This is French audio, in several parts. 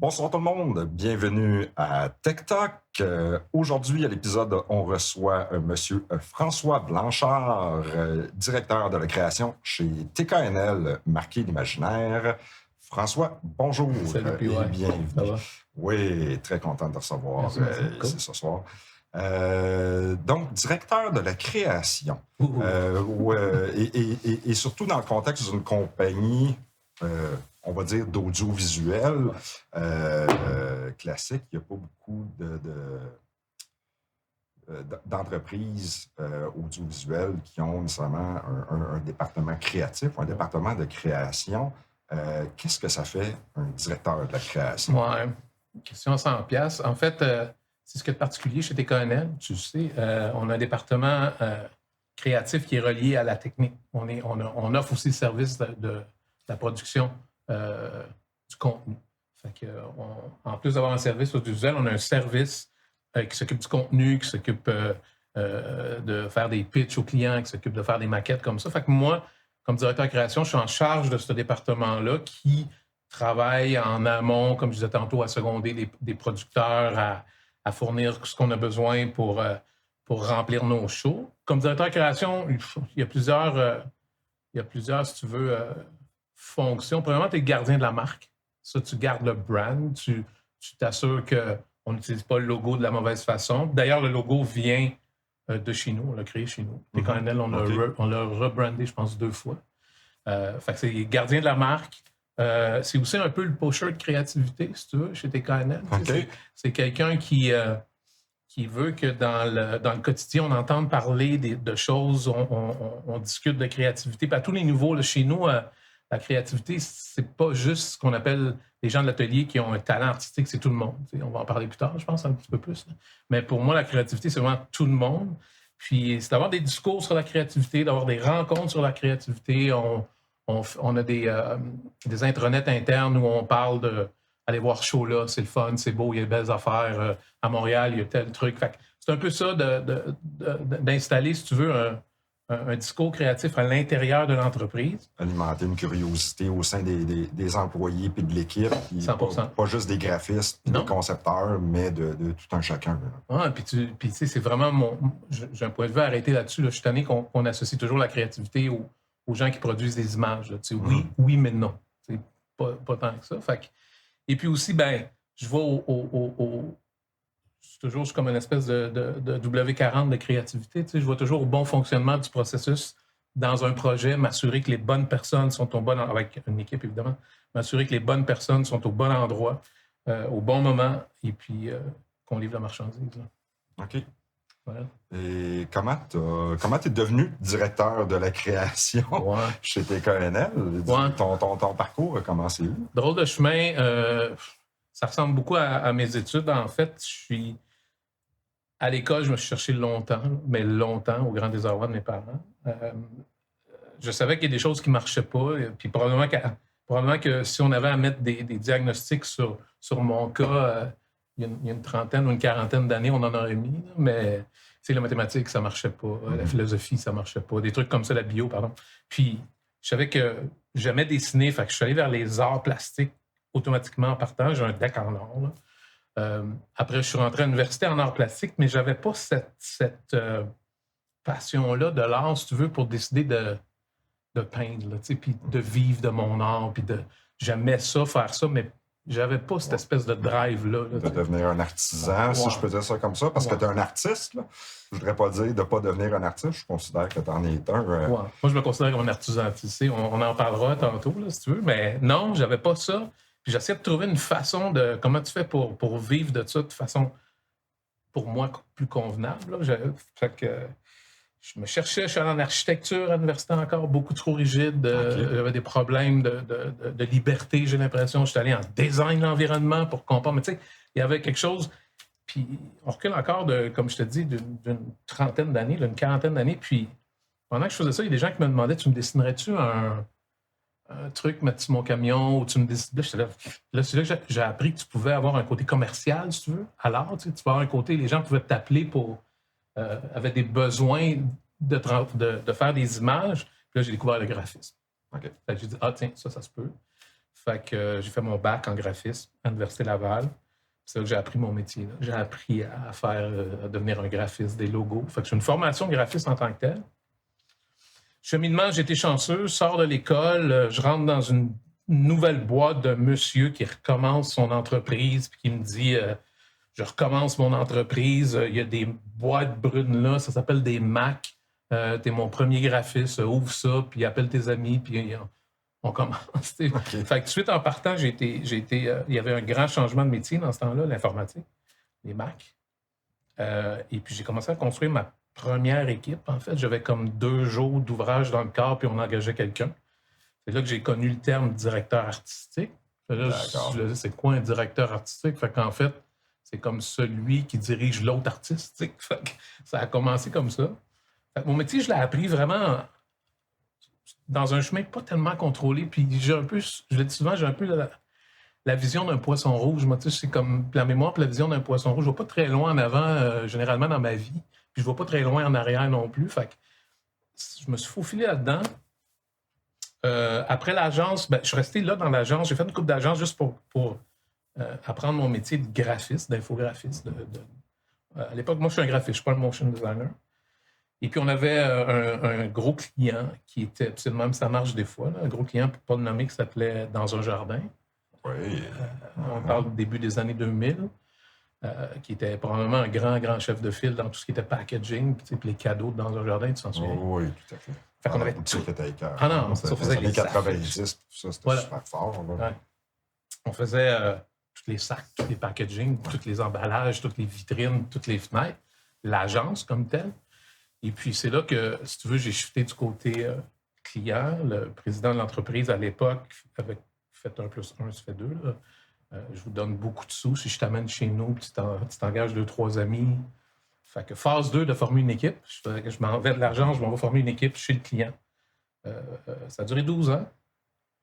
Bonsoir tout le monde, bienvenue à Tech Talk. Aujourd'hui, à l'épisode, on reçoit Monsieur François Blanchard, directeur de la création chez TKNL, Marqué l'Imaginaire. François, bonjour. Salut, puis et bienvenue. ça va? Oui, très content de recevoir Merci, cool. ici ce soir. Donc, directeur de la création. Et surtout dans le contexte d'une compagnie, on va dire, d'audiovisuel classique. Il n'y a pas beaucoup d'entreprises audiovisuelles qui ont nécessairement un département créatif, un département de création. Qu'est-ce que ça fait, un directeur de la création? Ouais, question à 100$. En fait, c'est ce qu'il y a de particulier chez TKNL. Tu sais, on a un département créatif qui est relié à la technique. On offre aussi le service de la production du contenu. Fait que, en plus d'avoir un service audiovisuel, on a un service qui s'occupe du contenu, qui s'occupe de faire des pitchs aux clients, qui s'occupe de faire des maquettes comme ça. Fait que moi, comme directeur de création, je suis en charge de ce département-là qui travaille en amont, comme je disais tantôt, à seconder des producteurs, à fournir ce qu'on a besoin pour remplir nos shows. Comme directeur de création, il y a plusieurs, si tu veux, fonctions. Premièrement, tu es gardien de la marque. Ça, tu gardes le brand. Tu t'assures qu'on n'utilise pas le logo de la mauvaise façon. D'ailleurs, le logo vient de chez nous. On l'a créé chez nous. TKNL, on l'a rebrandé, je pense, 2 fois. Fait que c'est gardien de la marque. C'est aussi un peu le pusher de créativité, si tu veux, chez TKNL. Okay. C'est quelqu'un qui veut que dans le quotidien, on entende parler de choses, on discute de créativité. Puis à tous les niveaux, là, chez nous, la créativité, c'est pas juste ce qu'on appelle les gens de l'atelier qui ont un talent artistique, c'est tout le monde. On va en parler plus tard, je pense, un petit peu plus. Là. Mais pour moi, la créativité, c'est vraiment tout le monde. Puis c'est d'avoir des discours sur la créativité, d'avoir des rencontres sur la créativité. On a des intranets internes où on parle de aller voir ce show-là, c'est le fun, c'est beau, il y a de belles affaires. À Montréal, il y a tel truc. Fait que c'est un peu ça d'installer, si tu veux, un discours créatif à l'intérieur de l'entreprise. Alimenter une curiosité au sein des employés puis de l'équipe. 100%. Pas juste des graphistes, des concepteurs, mais de tout un chacun. Ah, puis tu sais, c'est vraiment j'ai un point de vue arrêté là-dessus. Là. Je suis tanné qu'on associe toujours la créativité aux gens qui produisent des images. Là. Tu sais, oui, mais non. C'est pas tant que ça. Fait que, et puis aussi, ben, je vais je suis comme une espèce de W40 de créativité. Tu sais, je vois toujours au bon fonctionnement du processus dans un projet, m'assurer que les bonnes personnes sont au bon endroit, avec une équipe évidemment, m'assurer que les bonnes personnes sont au bon endroit, au bon moment, et puis qu'on livre la marchandise. Là. OK. Voilà. Et comment tu es devenu directeur de la création chez TKNL? Ton parcours a commencé où? Drôle de chemin. Ça ressemble beaucoup à mes études. En fait, à l'école, je me suis cherché longtemps, au grand désarroi de mes parents. Je savais qu'il y a des choses qui ne marchaient pas. Puis probablement que si on avait à mettre des diagnostics sur mon cas, il y a une trentaine ou une quarantaine d'années, on en aurait mis. Là, mais la mathématique, ça ne marchait pas. La philosophie, ça ne marchait pas. Des trucs comme ça, la bio, pardon. Puis je savais que j'aimais dessiner. Fait que je suis allé vers les arts plastiques automatiquement en partant. J'ai un deck en art. Là. Après, je suis rentré à l'université en arts plastiques, mais je n'avais pas cette passion-là de l'art, si tu veux, pour décider de peindre, puis de vivre de mon art. Puis j'aimais ça, faire ça, mais j'avais pas cette espèce de drive-là. De devenir un artisan, si je peux dire ça comme ça, parce que tu es un artiste. Là. Je voudrais pas dire de ne pas devenir un artiste. Je considère que tu en es un. Moi, je me considère comme un artisan. Tu sais, on en parlera tantôt, là, si tu veux. Mais non, j'avais pas ça. Puis j'essaie de trouver une façon de... Comment tu fais pour vivre de ça de façon, pour moi, plus convenable. Là. Fait que je me cherchais, je suis allé en architecture à l'université encore, beaucoup trop rigide. J'avais des problèmes de liberté, j'ai l'impression. Je suis allé en design de l'environnement pour comprendre. Mais tu sais, il y avait quelque chose... Puis on recule encore, comme je te dis, d'une trentaine d'années, d'une quarantaine d'années. Puis pendant que je faisais ça, il y a des gens qui me demandaient, tu me dessinerais-tu un truc, mettre sur mon camion, ou tu me décides. Là, c'est là que j'ai appris que tu pouvais avoir un côté commercial, si tu veux, à l'art. Tu peux avoir un côté, les gens pouvaient t'appeler avaient des besoins de faire des images. Puis là, j'ai découvert le graphisme. Okay. Fait que j'ai dit, tiens, ça se peut. Fait que j'ai fait mon bac en graphisme à l'Université Laval. C'est là que j'ai appris mon métier. Là. J'ai appris à devenir un graphiste, des logos. Fait que j'ai une formation de graphiste en tant que tel. Cheminement, j'ai été chanceux, sors de l'école, je rentre dans une nouvelle boîte d'un monsieur qui recommence son entreprise puis qui me dit je recommence mon entreprise, il y a des boîtes brunes là, ça s'appelle des Mac. T'es mon premier graphiste, ouvre ça, puis appelle tes amis, puis on commence. Okay. Fait que tout de suite en partant, il y avait un grand changement de métier dans ce temps-là, l'informatique, les Mac. Et puis j'ai commencé à construire ma première équipe. En fait, j'avais comme 2 jours d'ouvrage dans le corps, puis on engageait quelqu'un. C'est là que j'ai connu le terme directeur artistique. Là, c'est quoi un directeur artistique? Fait qu'en fait, c'est comme celui qui dirige l'autre artiste. Fait que ça a commencé comme ça. Fait que mon métier, je l'ai appris vraiment dans un chemin pas tellement contrôlé. Puis je le dis souvent, j'ai un peu la vision d'un poisson rouge. Moi, c'est comme la mémoire et la vision d'un poisson rouge. Je ne vais pas très loin en avant, généralement, dans ma vie. Puis je ne vais pas très loin en arrière non plus. Fait que je me suis faufilé là-dedans. Après l'agence, je suis resté là dans l'agence. J'ai fait une couple d'agences juste pour apprendre mon métier de graphiste, d'infographiste. À l'époque, moi, je suis un graphiste, je ne suis pas un motion designer. Et puis, on avait un gros client qui était, même ça marche des fois, là, un gros client, pour ne pas le nommer, qui s'appelait Dans un jardin. Oui. On parle du début des années 2000. Qui était probablement un grand chef de file dans tout ce qui était packaging, puis les cadeaux dans un jardin, tu t'en souviens? Oui, tout à fait. Fait qu'on avait tout. Ah non, ça faisait les 90, tout ça, c'était super fort. Ouais. On faisait tous les sacs, tous les packaging, tous les emballages, toutes les vitrines, toutes les fenêtres, l'agence comme telle. Et puis, c'est là que, si tu veux, j'ai shifté du côté client. Le président de l'entreprise, à l'époque, avait fait 1 + 1, ça fait 2, là. Je vous donne beaucoup de sous. Si je t'amène chez nous, tu t'engages 2-3 amis. Fait que phase 2 de former une équipe. Je m'en vais de l'argent, je m'en vais former une équipe chez le client. Ça a duré 12 ans.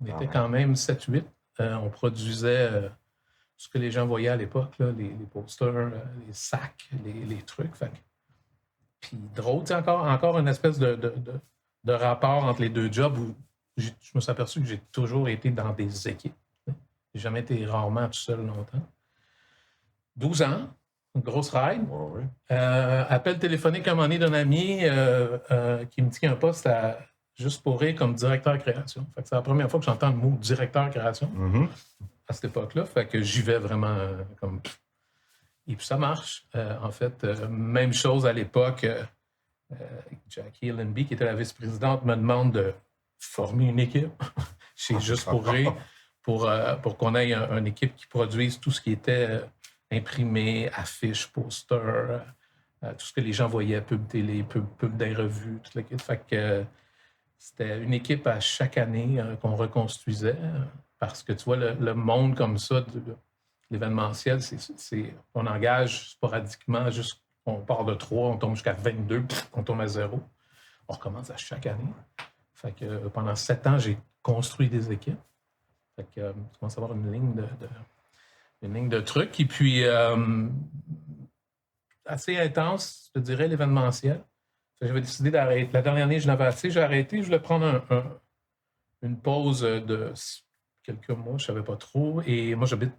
On était quand même 7-8. On produisait ce que les gens voyaient à l'époque, là, les posters, les sacs, les trucs. Fait que... Puis drôle, encore une espèce de rapport entre les deux jobs où je me suis aperçu que j'ai toujours été dans des équipes. J'ai jamais été rarement tout seul longtemps. 12 ans, une grosse ride. Oui. Appel téléphonique à un moment donné d'un ami qui me dit qu'il y a un poste à Juste pour rire comme directeur création. Fait que c'est la première fois que j'entends le mot directeur création à cette époque-là. Fait que j'y vais vraiment comme... Et puis ça marche. En fait, même chose à l'époque. Jackie Allenby, qui était la vice-présidente, me demande de former une équipe chez Juste pour rire. Pour qu'on ait une équipe qui produise tout ce qui était imprimé, affiches, posters, tout ce que les gens voyaient, pub télé, pub des revues, tout le fait que c'était une équipe à chaque année qu'on reconstruisait parce que tu vois, le monde comme ça, l'événementiel, on engage sporadiquement, on part de 3, on tombe jusqu'à 22, on tombe à 0. On recommence à chaque année. Fait que pendant 7 ans, j'ai construit des équipes. Fait que tu commences à avoir une ligne de trucs. Et puis, assez intense, je te dirais, l'événementiel. J'avais décidé d'arrêter. La dernière année, je n'avais assez. J'ai arrêté. Je voulais prendre une pause de quelques mois. Je ne savais pas trop. Et moi, j'habite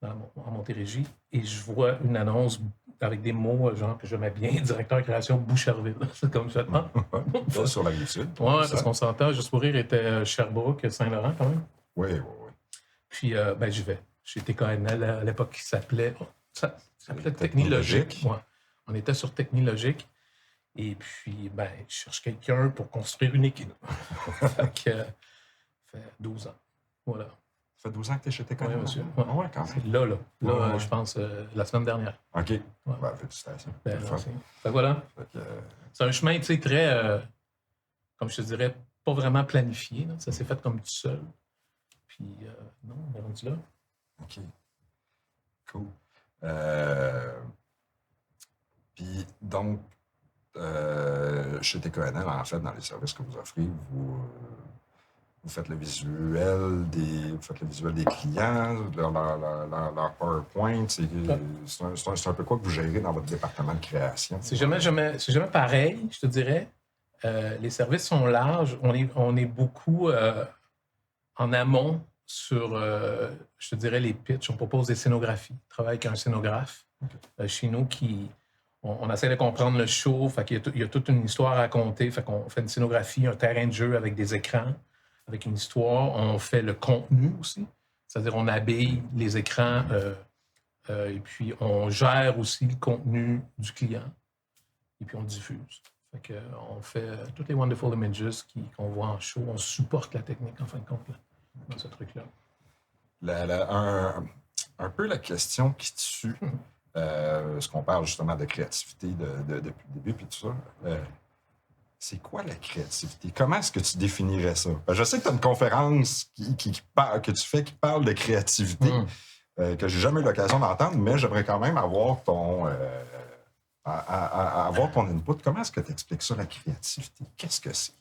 en Montérégie. Et je vois une annonce avec des mots genre que j'aimais bien, directeur création Boucherville. C'est comme ça. Pas sur la Rive-Sud. Oui, parce qu'on s'entend. Juste pour rire était Sherbrooke, Saint-Laurent quand même. Oui. Puis, j'y vais. Chez TKNL, à l'époque, qui s'appelait Technilogique. Ouais. On était sur Technilogique. Et puis, je cherche quelqu'un pour construire une équipe. Ça fait 12 ans. Voilà. Ça fait 12 ans que tu es chez TKNL? Oui, monsieur. Ouais, quand même. Là, je pense, la semaine dernière. OK. Ouais. Félicitations. Fait voilà. C'est un chemin, tu sais, très, comme je te dirais, pas vraiment planifié. Là. Ça s'est fait comme tout seul. Puis, non, on est rendu là. OK. Cool. Puis, donc, chez TKNL, en fait, dans les services que vous offrez, vous faites le visuel des clients, leur PowerPoint. C'est un peu quoi que vous gérez dans votre département de création? C'est jamais pareil, je te dirais. Les services sont larges. On est beaucoup en amont sur, je te dirais, les pitchs. On propose des scénographies. On travaille avec un scénographe chez nous on essaie de comprendre le show. Fait qu'il y a toute une histoire à raconter. Fait qu'on fait une scénographie, un terrain de jeu avec des écrans, avec une histoire. On fait le contenu aussi. C'est-à-dire, on habille les écrans et puis on gère aussi le contenu du client. Et puis on diffuse. Fait que, on fait toutes les Wonderful Images qu'on voit en show. On supporte la technique, en fin de compte, là, dans ce truc-là. Un peu la question qui tue, ce qu'on parle justement de créativité depuis le début, puis tout ça. C'est quoi la créativité? Comment est-ce que tu définirais ça? Je sais que tu as une conférence que tu fais qui parle de créativité, que j'ai jamais eu l'occasion d'entendre, mais j'aimerais quand même avoir avoir ton input. Comment est-ce que tu expliques ça, la créativité? Qu'est-ce que c'est?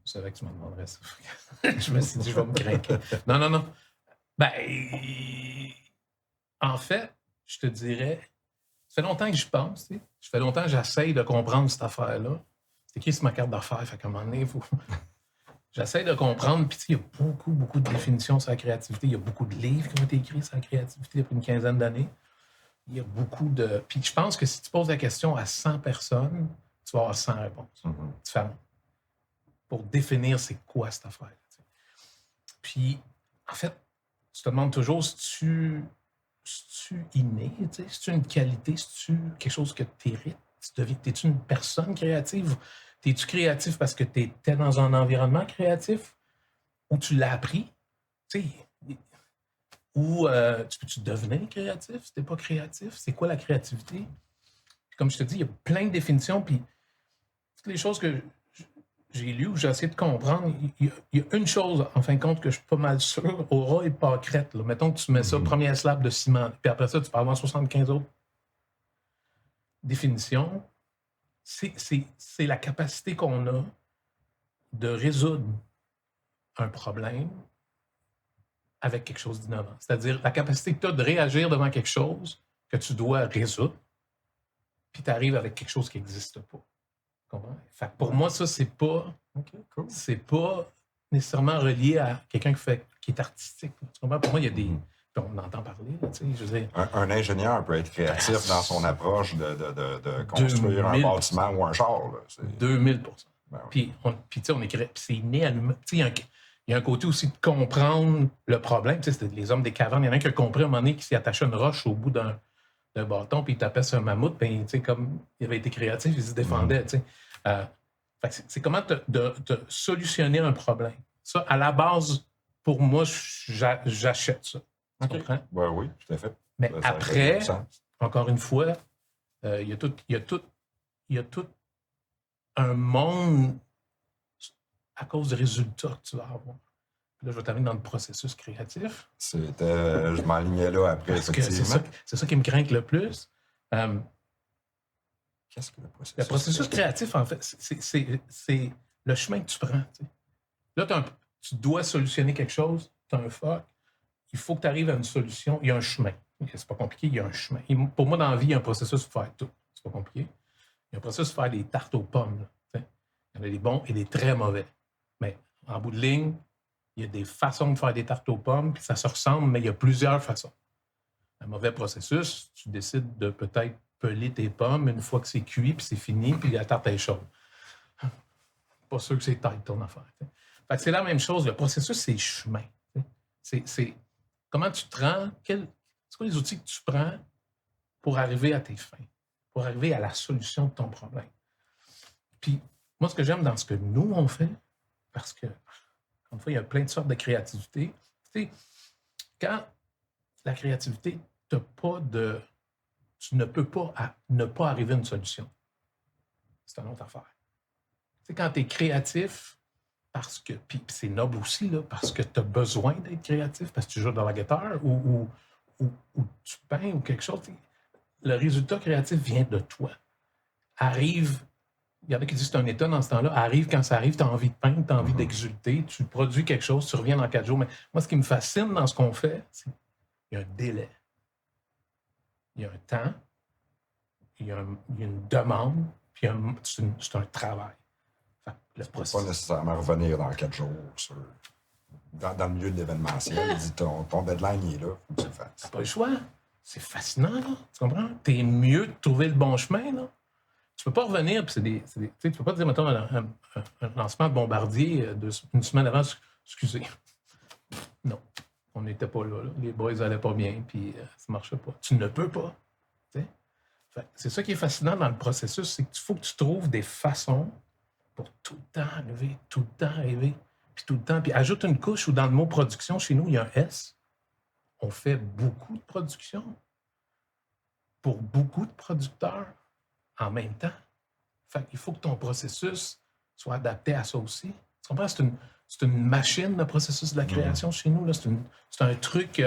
Je savais que tu m'en demanderais ça. Je me suis dit, je vais me craquer. Non. Ben, en fait, je te dirais, ça fait longtemps que j'y pense. Tu sais. Ça fait longtemps que j'essaye de comprendre cette affaire-là. C'est écrit sur ma carte d'affaires, fait qu'à un moment donné, j'essaie de comprendre. Puis, il y a beaucoup de définitions sur la créativité. Il y a beaucoup de livres qui ont été écrits sur la créativité depuis une quinzaine d'années. Il y a beaucoup de... Puis je pense que si tu poses la question à 100 personnes, tu vas avoir 100 réponses différentes pour définir c'est quoi cette affaire. Tu sais. Puis, en fait, tu te demandes toujours si tu inné, tu sais, si tu une qualité, si tu quelque chose que tu hérites, es-tu une personne créative? Es-tu créatif parce que tu étais dans un environnement créatif ou tu l'as appris? Tu sais, ou tu peux-tu devenir créatif si tu n'es pas créatif? C'est quoi la créativité? Puis comme je te dis, il y a plein de définitions. Puis toutes les choses que j'ai lues ou j'ai essayé de comprendre, il y a une chose, en fin de compte, que je suis pas mal sûr, aura et pâquerette. Là. Mettons que tu mets ça, première slab de ciment, puis après ça, tu peux avoir 75 autres définitions. C'est la capacité qu'on a de résoudre un problème avec quelque chose d'innovant. C'est-à-dire la capacité que tu as de réagir devant quelque chose que tu dois résoudre, puis tu arrives avec quelque chose qui n'existe pas. Fait que pour moi, ça, c'est pas nécessairement relié à quelqu'un qui est artistique. Tu comprends? Pour moi, il y a des... On entend parler, là, tu sais, je veux dire... Un ingénieur peut être créatif dans son approche de construire un bâtiment ou un char. Là. 2000%. Ben oui. Puis tu sais, on est créatif. C'est inné à l'humain. Tu sais, il y a un côté aussi de comprendre le problème. Tu sais, c'était les hommes des cavernes. Il y en a un qui a compris à un moment donné qui s'y attachait une roche au bout d'un bâton, puis il tapait sur un mammouth, puis tu sais, comme il avait été créatif, il se défendait. Tu sais. C'est comment de solutionner un problème. Ça, à la base, pour moi, j'achète ça. Tu comprends? Ben oui, tout à fait. Mais ça après, encore une fois, il y a tout un monde à cause du résultat que tu vas avoir. Puis là, je vais t'amener dans le processus créatif. Je m'enlignais là après, parce effectivement. C'est ça qui me craint le plus. Qu'est-ce que le processus? Le processus créatif, en fait, c'est le chemin que tu prends. Tu sais. Là, tu dois solutionner quelque chose, tu as un fuck, il faut que tu arrives à une solution, il y a un chemin. C'est pas compliqué, il y a un chemin. Et pour moi, dans la vie, il y a un processus pour faire tout. C'est pas compliqué. Il y a un processus pour faire des tartes aux pommes. Là, il y en a des bons et des très mauvais. Mais en bout de ligne, il y a des façons de faire des tartes aux pommes, puis ça se ressemble, mais il y a plusieurs façons. Un mauvais processus, tu décides de peut-être peler tes pommes une fois que c'est cuit, puis c'est fini, puis la tarte est chaude. Pas sûr que c'est tight ton affaire. Fait que c'est la même chose. Le processus, c'est le chemin. C'est comment tu te rends, c'est quoi les outils que tu prends pour arriver à tes fins, pour arriver à la solution de ton problème. Puis, moi, ce que j'aime dans ce que nous, on fait, parce que, encore une fois, il y a plein de sortes de créativité. Tu sais, quand la créativité, tu ne peux pas ne pas arriver à une solution. C'est une autre affaire. Tu sais, quand tu es créatif, parce que, puis c'est noble aussi, là, parce que tu as besoin d'être créatif, parce que tu joues dans la guitare ou tu peins ou quelque chose, le résultat créatif vient de toi. Arrive, il y en a qui disent que c'est un état dans ce temps-là, arrive quand ça arrive, tu as envie de peindre, tu as envie d'exulter, tu produis quelque chose, tu reviens dans 4 jours. Mais moi, ce qui me fascine dans ce qu'on fait, c'est qu'il y a un délai. Il y a un temps, il y a une demande, puis c'est un travail. Tu ne peux pas nécessairement revenir dans 4 jours. dans le milieu de l'événementiel, il dit ton deadline il est là, faut que tu le fasses. T'as pas le choix. C'est fascinant, là. Tu comprends? T'es mieux de trouver le bon chemin, là. Tu peux pas revenir, puis tu peux pas dire, mettons, un lancement de Bombardier une semaine avant, excusez. Non, on n'était pas là, là. Les boys allaient pas bien, puis ça marchait pas. Tu ne peux pas. C'est ça qui est fascinant dans le processus, c'est qu'il faut que tu trouves des façons pour tout le temps arriver, puis tout le temps. Puis ajoute une couche où dans le mot production, chez nous, il y a un S. On fait beaucoup de production pour beaucoup de producteurs en même temps. Fait qu'il faut que ton processus soit adapté à ça aussi. Tu comprends? C'est une machine, le processus de la création chez nous. Là. C'est un truc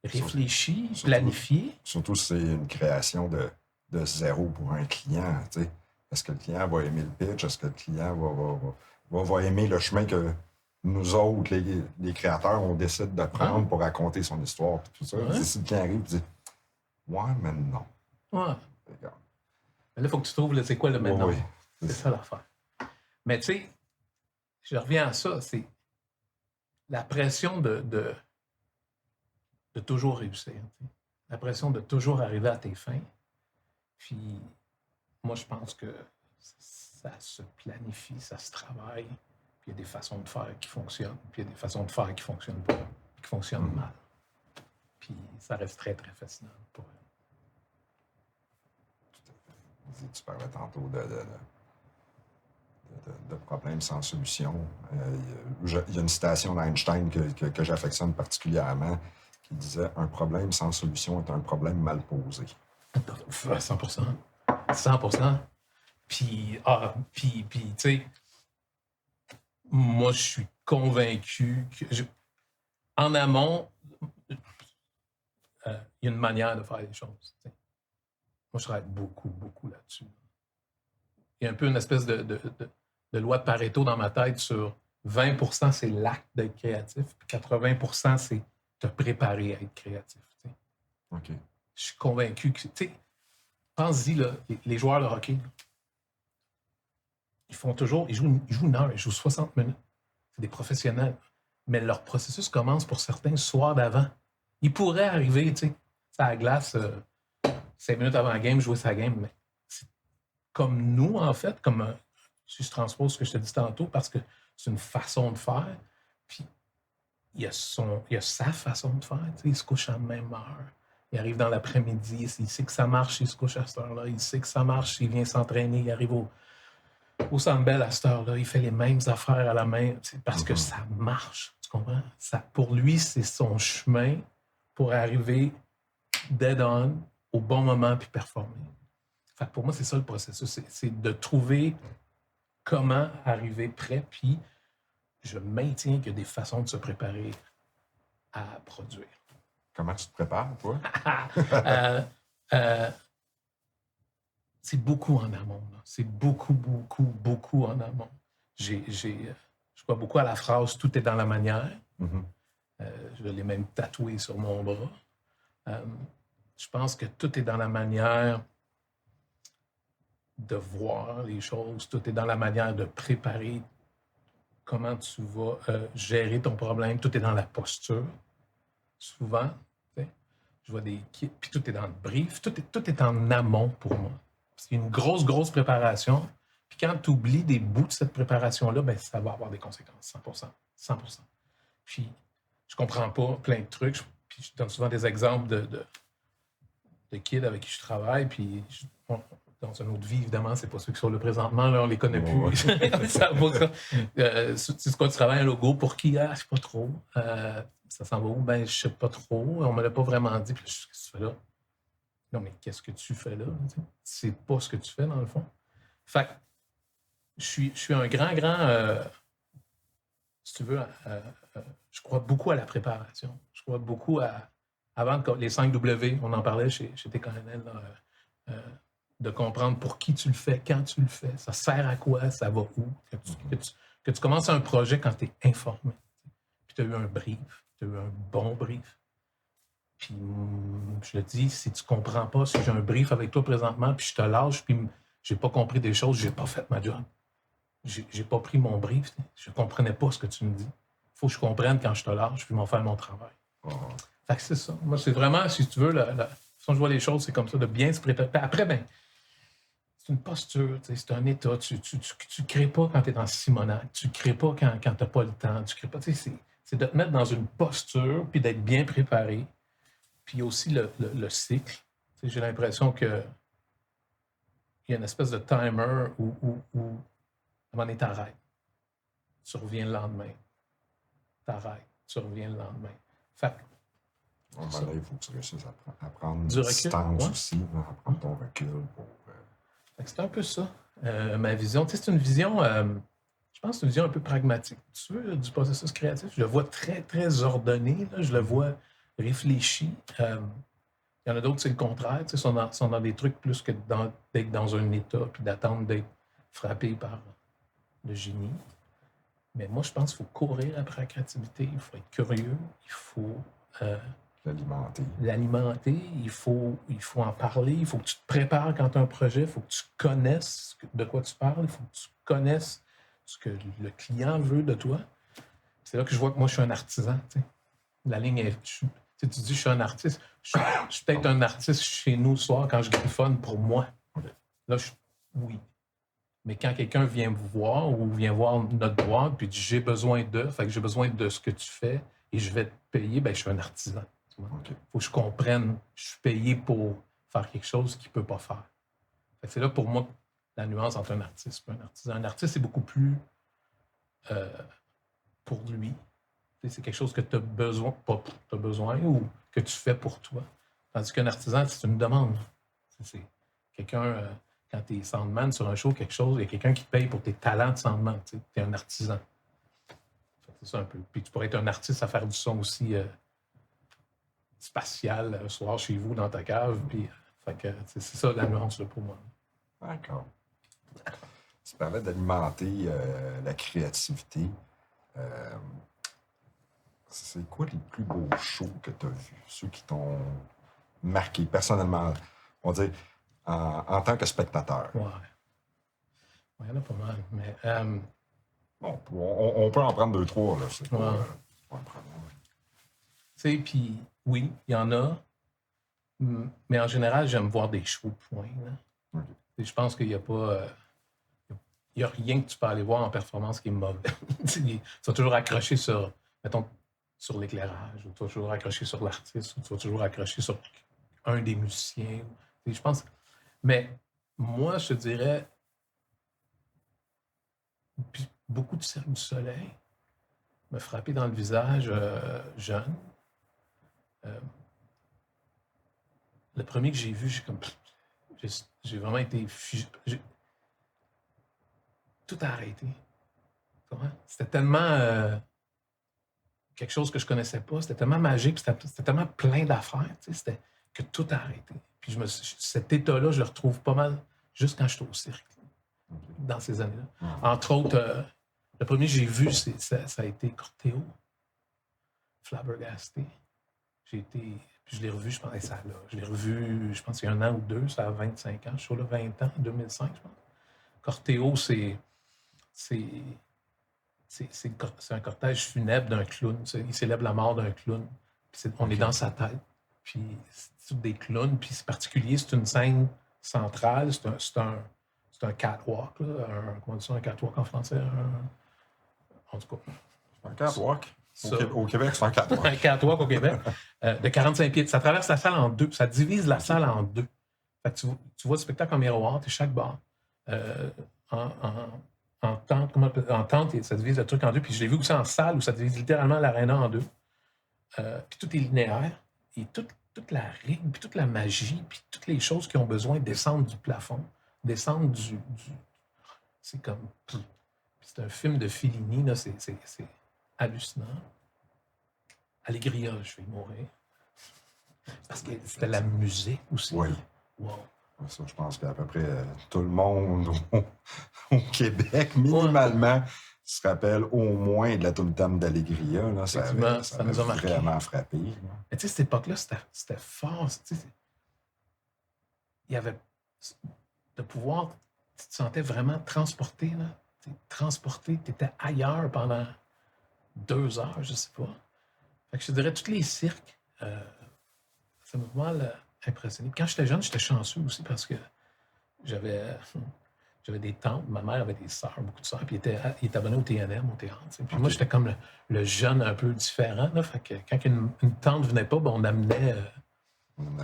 réfléchi, planifié. Surtout si c'est une création de zéro pour un client. T'sais. Est-ce que le client va aimer le pitch? Est-ce que le client va aimer le chemin que nous autres, les créateurs, on décide de prendre pour raconter son histoire? Tout ça. Ouais. Si le client arrive et dit « Ouais, mais non. » Ouais. Mais là, il faut que tu trouves, là, c'est quoi le maintenant? Oui, c'est ça l'affaire. Mais tu sais, je reviens à ça, c'est la pression de toujours réussir. T'sais. La pression de toujours arriver à tes fins. Puis, moi, je pense que ça se planifie, ça se travaille. Puis, il y a des façons de faire qui fonctionnent. Puis, il y a des façons de faire qui ne fonctionnent pas, qui fonctionnent mal. Puis, ça reste très, très fascinant pour eux. Tu parlais tantôt de problèmes sans solution. Il y a une citation d'Einstein que j'affectionne particulièrement qui disait « Un problème sans solution est un problème mal posé. » 100%. 100%. Puis, tu sais, moi, je suis convaincu que... en amont, il y a une manière de faire les choses. T'sais. Moi, je travaille beaucoup là-dessus. Il y a un peu une espèce de loi de Pareto dans ma tête sur 20% c'est l'acte d'être créatif, puis 80% c'est te préparer à être créatif. T'sais. OK. Je suis convaincu que... Tu sais, pense-y, là, les joueurs de hockey, ils jouent une heure, ils jouent 60 minutes. C'est des professionnels. Mais leur processus commence pour certains soirs d'avant. Ils pourraient arriver, tu sais, à la glace 5 minutes avant la game, jouer sa game. Mais c'est comme nous, en fait, comme si je transpose ce que je te dis tantôt, parce que c'est une façon de faire. Puis il y a sa façon de faire. Tu sais, il se couche à la même heure. Il arrive dans l'après-midi, il sait que ça marche, il se couche à cette heure-là. Il sait que ça marche, il vient s'entraîner, il arrive au Centre Bell à cette heure-là. Il fait les mêmes affaires à la main parce que ça marche. Tu comprends? Pour lui, c'est son chemin pour arriver dead on, au bon moment, puis performer. Fait que pour moi, c'est ça le processus. C'est de trouver comment arriver prêt, puis je maintiens qu'il y a des façons de se préparer à produire. Comment tu te prépares, toi? C'est beaucoup en amont. Là. C'est beaucoup en amont. Je crois beaucoup à la phrase « tout est dans la manière ». Je l'ai même tatoué sur mon bras. Je pense que tout est dans la manière de voir les choses. Tout est dans la manière de préparer comment tu vas gérer ton problème. Tout est dans la posture. Souvent, je vois des kits, puis tout est dans le brief. Tout est en amont pour moi. C'est une grosse préparation. Puis quand tu oublies des bouts de cette préparation-là, ben, ça va avoir des conséquences, 100%. Puis je comprends pas plein de trucs. Puis je donne souvent des exemples de kids avec qui je travaille. Puis dans une autre vie, évidemment, c'est pas ceux qui sont là présentement. Là, on les connaît plus. Ouais. C'est quoi, tu travailles un logo pour qui? Ah, je sais pas trop. Ça s'en va où? Ben, je sais pas trop. On me l'a pas vraiment dit. Puis qu'est-ce que tu fais là? Non, mais qu'est-ce que tu fais là? C'est pas ce que tu fais, dans le fond. Fait que je suis un grand... si tu veux, je crois beaucoup à la préparation. Je crois beaucoup avant les 5 W, on en parlait chez TKNL, de comprendre pour qui tu le fais, quand tu le fais, ça sert à quoi, ça va où, que tu commences un projet quand tu es informé. Puis tu as eu un brief, tu as eu un bon brief. Puis je le dis, si tu comprends pas, si j'ai un brief avec toi présentement, puis je te lâche, puis j'ai pas compris des choses, j'ai pas fait ma job. J'ai pas pris mon brief, je comprenais pas ce que tu me dis. faut que je comprenne quand je te lâche, puis m'en faire mon travail. Oh. Fait que c'est ça. Moi, c'est vraiment, si tu veux, la façon dont je vois les choses, c'est comme ça, de bien se préparer. Puis après, ben, c'est une posture, c'est un état. Tu crées pas quand tu es dans Simonac, tu crées pas quand tu n'as pas le temps, tu crées pas. C'est de te mettre dans une posture, puis d'être bien préparé. Puis il y a aussi le cycle. J'ai l'impression que il y a une espèce de timer où à un moment donné, t'arrêtes. Tu reviens le lendemain. T'arrêtes. Tu reviens le lendemain. Fait que, À un moment donné, il faut que tu réussisses à prendre du une recul, distance ouais. aussi, là, à prendre ton recul pour... Fait que c'est un peu ça, ma vision. Tu sais, c'est une vision, je pense que c'est une vision un peu pragmatique, tu veux, du processus créatif. Je le vois très, très ordonné. Là. Je le vois réfléchi. Il y en a d'autres, c'est le contraire. Tu sais, sont dans des trucs plus que d'être dans un état puis d'attendre d'être frappé par le génie. Mais moi, je pense qu'il faut courir après la créativité. Il faut être curieux. Il faut l'alimenter. Il faut en parler. Il faut que tu te prépares quand tu as un projet. Il faut que tu connaisses de quoi tu parles. Il faut que tu connaisses ce que le client veut de toi. C'est là que je vois que moi, je suis un artisan. Tu sais. La ligne est... Tu dis, je suis un artiste. Je suis peut-être un artiste chez nous le soir quand je griffonne pour moi. Là, oui. Mais quand quelqu'un vient vous voir ou vient voir notre boîte puis dit j'ai besoin fait que j'ai besoin de ce que tu fais et je vais te payer, ben je suis un artisan. Il faut que je comprenne, je suis payé pour faire quelque chose qu'il ne peut pas faire. Fait que c'est là pour moi la nuance entre un artiste et un artisan. Un artiste, c'est beaucoup plus pour lui. C'est quelque chose que tu as besoin, pas tu as besoin ou que tu fais pour toi. Tandis qu'un artisan, c'est une demande. C'est quelqu'un, quand tu es soundman sur un show, quelque chose, il y a quelqu'un qui te paye pour tes talents de soundman. Tu es un artisan. C'est ça un peu. Puis tu pourrais être un artiste à faire du son aussi spatial, un soir chez vous, dans ta cave. Puis, fait que, c'est ça la nuance là, pour moi. D'accord. Tu parlais d'alimenter la créativité. C'est quoi les plus beaux shows que tu as vus? Ceux qui t'ont marqué personnellement, on va dire, en tant que spectateur? Ouais. Il y en a pas mal. Mais, bon, on peut en prendre 2-3, là. C'est pas un problème. Tu sais, puis oui, il y en a. Mais en général, j'aime voir des shows, point. Okay. Je pense qu'il n'y a pas... il n'y a rien que tu peux aller voir en performance qui est mauvais. Tu vas toujours accrocher sur, mettons, sur l'éclairage, ou tu vas toujours accrocher sur l'artiste, ou tu vas toujours accrocher sur un des musiciens. Je pense... Mais moi, je te dirais, beaucoup de Cirque du Soleil me frapper dans le visage jeune. Le premier que j'ai vu, j'ai vraiment été... Tout a arrêté. C'était tellement quelque chose que je connaissais pas, c'était tellement magique, c'était tellement plein d'affaires, c'était que tout a arrêté. Puis cet état-là, je le retrouve pas mal juste quand je suis au cirque, dans ces années-là. Entre autres, le premier que j'ai vu, ça a été Corteo, Flabbergasté. Puis je l'ai revu, je pense, je l'ai revu, je pense, il y a 1 an ou 2, ça a 25 ans, je suis là 20 ans, 2005, je pense. Corteo, c'est un cortège funèbre d'un clown. Il célèbre la mort d'un clown. On est dans sa tête. Puis c'est tous des clowns. Puis c'est particulier, c'est une scène centrale. C'est un catwalk. Là, comment on dit ça, un catwalk en français? En tout cas. Un catwalk? Au Québec, c'est un catwalk. Un catwalk au Québec. De 45 pieds. Ça traverse la salle en deux. Ça divise la salle en deux. Fait que tu vois le spectacle en miroir, t'es chaque bar. En tente, ça divise le truc en deux. Puis je l'ai vu aussi en salle où ça divise littéralement l'aréna en deux. Puis tout est linéaire. Et toute la règle, puis toute la magie, puis toutes les choses qui ont besoin descendent du plafond, descendent du... C'est comme... Puis c'est un film de Fellini, là, c'est hallucinant. Allegria, je vais mourir. Parce que c'était la musique aussi. Oui. Wow. Ça, je pense qu'à peu près tout le monde au Québec, minimalement, se rappelle au moins de la Tum-Tam d'Allegria. Là, ça nous a vraiment frappé. Là. Mais tu sais, cette époque-là, c'était fort. Il y avait de pouvoir, tu te sentais vraiment transporté. Là. Transporté, tu étais ailleurs pendant 2 heures, je sais pas. Fait que je te dirais, tous les cirques, ça m'a pas mal impressionné. Quand j'étais jeune, j'étais chanceux aussi parce que j'avais des tantes, ma mère avait des sœurs, beaucoup de sœurs, puis il était abonné au TNM, au théâtre. Puis moi, j'étais comme le jeune un peu différent. Là, fait que quand une tante venait pas, ben, on amenait.